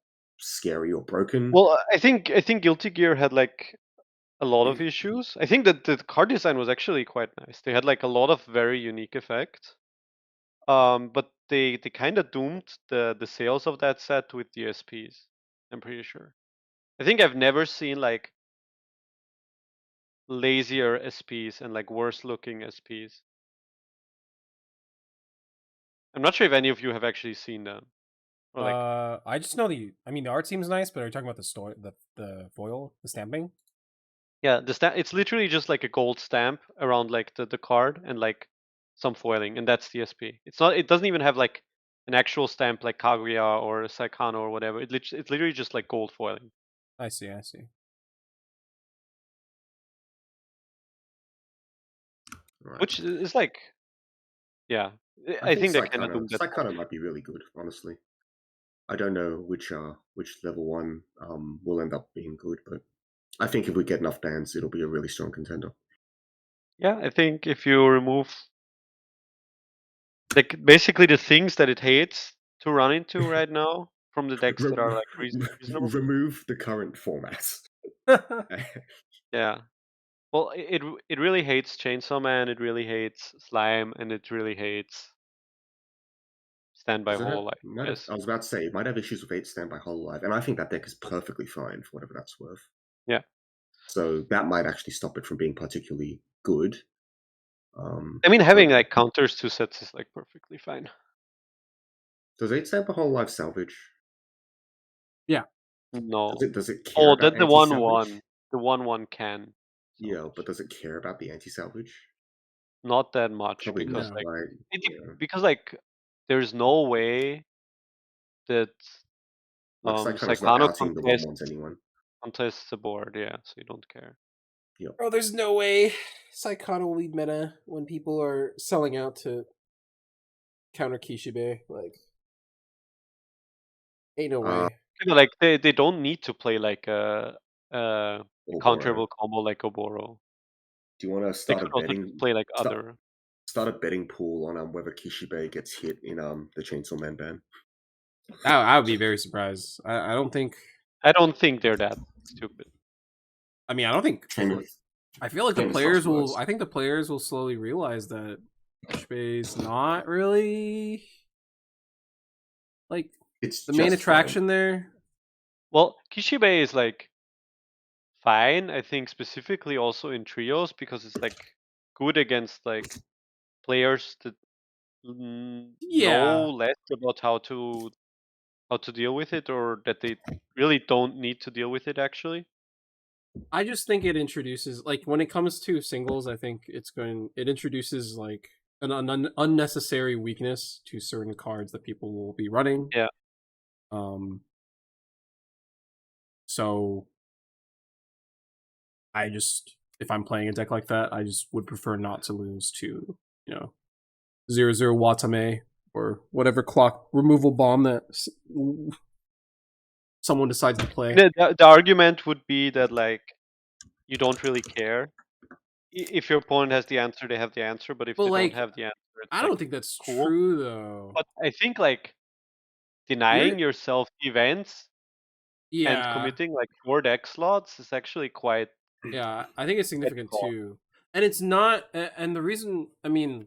scary or broken. well, I think Guilty Gear had like a lot of issues. I think that the card design was actually quite nice. They had like a lot of very unique effects. But they kind of doomed the sales of that set with the SPs. I'm pretty sure. I think I've never seen like lazier SPs and like worse looking SPs. I'm not sure if any of you have actually seen them or like. I just know I mean, the art seems nice, but are you talking about the story, the foil, the stamping? Yeah, the stamp. It's literally just like a gold stamp around like the card and like some foiling, and that's the SP. It's not. It doesn't even have like an actual stamp like Kaguya or Saikano or whatever. It's literally just like gold foiling, I see, I see. Right. which is like, yeah. I I think think that kind of Saikano doomed that set. Saikano might be really good, honestly. I don't know which level one will end up being good, but I think if we get enough bans, it'll be a really strong contender. Yeah, I think if you remove like basically the things that it hates to run into right now from the decks that are Re- like reasonable. remove the current format. Yeah. Well, it really hates Chainsaw Man. It really hates Slime, and it really hates Standby Does it have? Hololive, Might I have. I was assume. about to say it might have issues with 8 Stand by Hololive, and I think that deck is perfectly fine for whatever that's worth. Yeah. So that might actually stop it from being particularly good. I mean, But having like counters to sets is like perfectly fine. does 8 Stand by Hololive salvage? Yeah. Does No. it care Oh, about that the anti one salvage? one, the one can Yeah, but salvage. does it care about the anti salvage? Not that much Probably because not, No. like right? Yeah. because like there's no way that Like Saikano's not Saikano outing the 1/1s anyone. contests the board. Yeah, so you don't care. Yep. Oh, there's no way Saikano will lead meta when people are selling out to counter Kishibe. Like, ain't no Uh, way. Kinda like they don't need to play like a Oboro. counterable combo like Oboro. Do you want to They could also just play like other. start a betting pool on whether Kishibe gets hit in the Chainsaw Man ban? I would be very surprised. I don't think. I don't think they're that stupid. I mean, I don't think. Famous, I feel like the famous last players will. words. I think the players will slowly realize that Kishibe's not really like It's The main just fine. attraction there. Well, Kishibe is like fine, I think specifically also in trios because it's like good against like players that know Yeah, less about how to deal with it or that they really don't need to deal with it actually. I just think it introduces like when it comes to singles, I think it introduces like an unnecessary weakness to certain cards that people will be running. Yeah. Um, so I just if I'm playing a deck like that, I just would prefer not to lose to 0-0 Watame or whatever clock removal bomb that someone decides to play. The argument would be that like you don't really care. If your opponent has the answer, they have the answer, but if But they don't like, have the answer, I it's like don't think that's cool. true though. But I think like You're denying yourself events and yeah, committing like 4 deck slots is actually quite yeah. I think it's quite significant cool. too, and it's not. And the reason, I mean,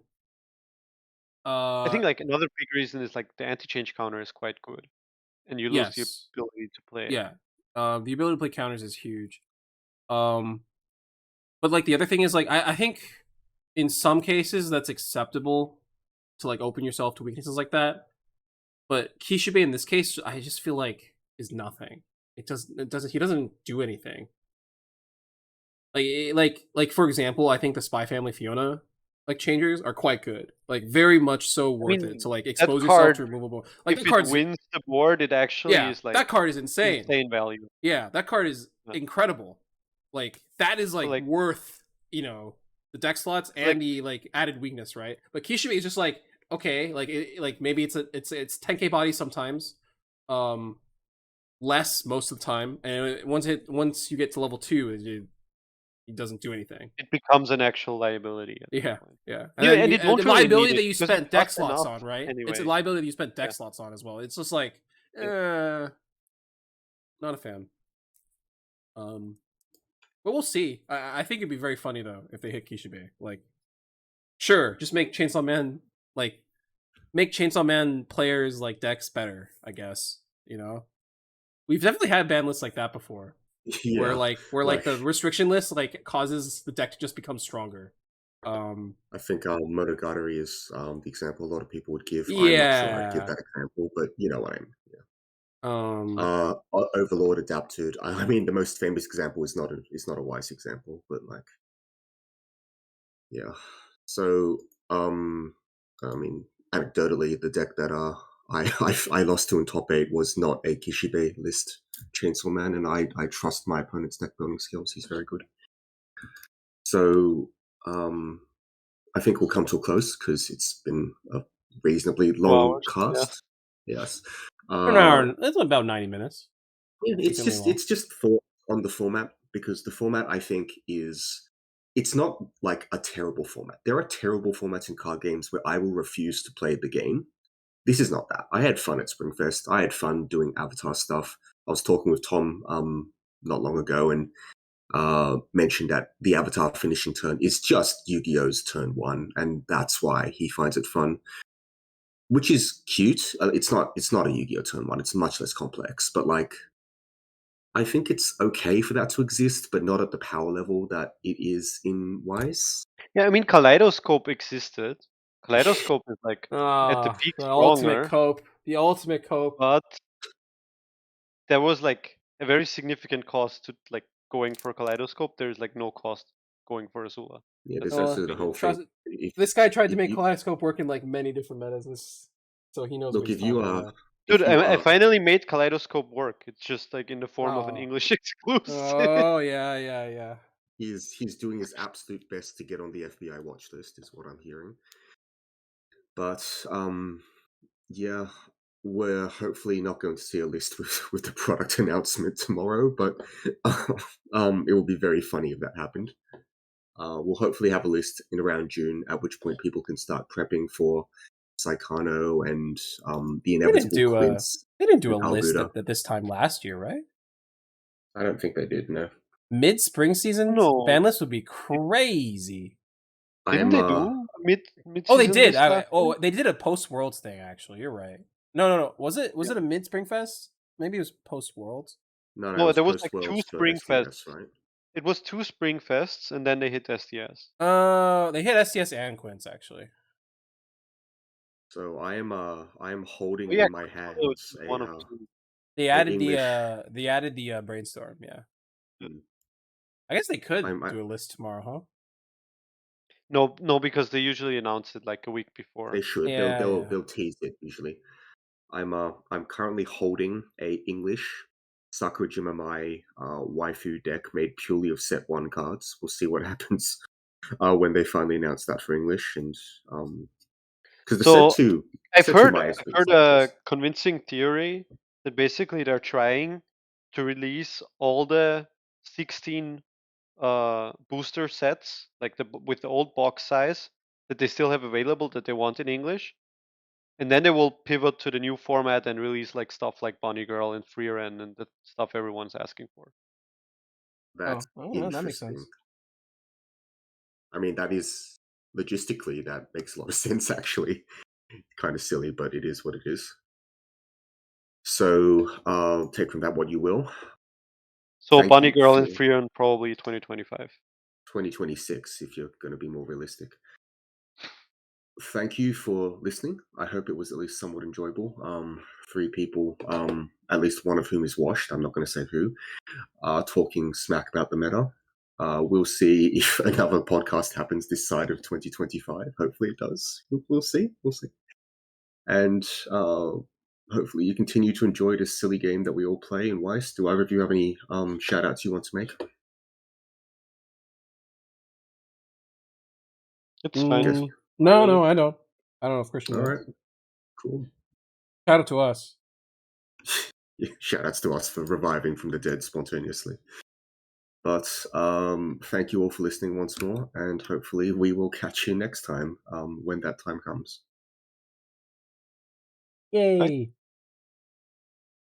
I think like another big reason is like the anti-change counter is quite good, and you lose the yes, ability to play. yeah. The ability to play counters is huge. Um, but like the other thing is like I think in some cases that's acceptable to like open yourself to weaknesses like that. But Kishibe in this case, I just feel like is nothing. It doesn't. He doesn't do anything. Like for example, I think the Spy Family Fiona like changers are quite good. Like very much so I worth it mean, to like that expose yourself card, to removable. Like if that it card's wins the board, it actually yeah, is like that card is insane. insane value. Yeah, that card is Yeah. incredible. Like that is So like like worth the deck slots like and the like added weakness, right? But Kishibe is just like okay, like maybe it's 10k body sometimes, um, less most of the time, and once you get to level 2, it doesn't do anything. it becomes an actual liability at that Yeah, point. yeah, Yeah, and you and the don't really need liability it that you because it spent deck costs slots enough on, right? It's a anyway. liability that you spent Yeah. deck slots on as well. It's just like, not a fan. But we'll see. I think it'd be very funny though if they hit Kishibe. Like, sure, just make Chainsaw Man players like decks better. I guess we've definitely had ban lists like that before, where Yeah, like like the restriction list like causes the deck to just become stronger. I think Monogatari is the example a lot of people would give. I'm not sure I'd give Yeah. that example, but you know what I mean. Yeah. Um. Overlord adapted. I mean, the most famous example is not a wise example, but like, yeah. So, I mean, anecdotally, the deck that I lost to in top 8 was not a Kishibe list Chainsaw Man, and I trust my opponent's deck building skills. He's very good. So, I think we'll come to a close because it's been a reasonably 2 long hours. Yeah. cast. Yes. An hour. It's about 90 minutes. Yeah, Decently long. it's just for on the format because the format I think is it's not like a terrible format. There are terrible formats in card games where I will refuse to play the game. This is not that. I had fun at Springfest. I had fun doing Avatar stuff. I was talking with Tom not long ago and mentioned that the Avatar finishing turn is just Yu-Gi-Oh's turn 1, and that's why he finds it fun. Which is cute. It's not a Yu-Gi-Oh turn 1. It's much less complex, but like I think it's okay for that to exist, but not at the power level that it is in Wise. Yeah, I mean Kaleidoscope existed. Kaleidoscope is like at the Ah, peak the ultimate stronger, cope. The ultimate cope. but there was like a very significant cost to like going for Kaleidoscope. There's like no cost going for Azula. Yeah, That's there's like also the the biggest. whole thing. Trust If this guy tried to if make you Kaleidoscope work in like many different metas, so he knows what look, he's talking about. Dude, if you I are finally made Kaleidoscope work. It's just like in the form of an Oh, English exclusive. oh yeah. he's doing his absolute best to get on the FBI watch list, is what I'm hearing. But yeah, we're hopefully not going to see a list with the product announcement tomorrow, but it will be very funny if that happened. We'll hopefully have a list in around June, at which point people can start prepping for Saikano and the They didn't inevitable do a Quince they didn't do and a list Albuda. at this time last year, right? I don't think they did, no. Mid spring season No, ban list would be crazy. I didn't am they do a mid Oh, they season did. list last year? They did a post worlds thing. Actually, you're right. No. Was it a mid Springfest? Maybe it was post Worlds. No, it No, was there was like post 2 Worlds for Spring SDS, Fests. right? It was 2 Spring Fests, and then they hit SDS. They hit SDS and Quince actually. So I am holding Oh yeah, in my Bushiroad hands was one of 2. They a added English. the brainstorm. Yeah, Hmm, I guess they could I, do a list tomorrow, huh? No, because they usually announce it like a week they before. should. Yeah. They'll tease it usually. I'm currently holding a English Sakurajima Mai waifu deck made purely of set one cards. We'll see what happens when they finally announce that for English, and because the So I've set two heard Mai is I've pretty heard ridiculous. a convincing theory that basically they're trying to release all the 16 booster sets, like with the old box size that they still have available that they want in English, and then they will pivot to the new format and release like stuff like Bunny Girl and Freeren and the stuff everyone's asking for. That's Oh, well, that makes interesting. sense. I mean, that is logistically that makes a lot of sense. Actually, kind of silly, but it is what it is. So take from that what you will. So Thank Bunny you Girl and for Freeren probably 2025. 2026 if you're going to be more realistic. Thank you for listening. I hope it was at least somewhat enjoyable. 3 people, at least one of whom is washed, I'm not going to say who, talking smack about the meta. We'll see if another podcast happens this side of 2025. Hopefully it does. We'll see. We'll see. And hopefully you continue to enjoy this silly game that we all play in Weiss. Do either of you have any shout outs you want to make? It's fine. Yes. No, I don't. I don't know if Christian All does. right. Cool. Shout out to us. Yeah, shout outs to us for reviving from the dead spontaneously. But thank you all for listening once more, and hopefully we will catch you next time when that time comes. Yay!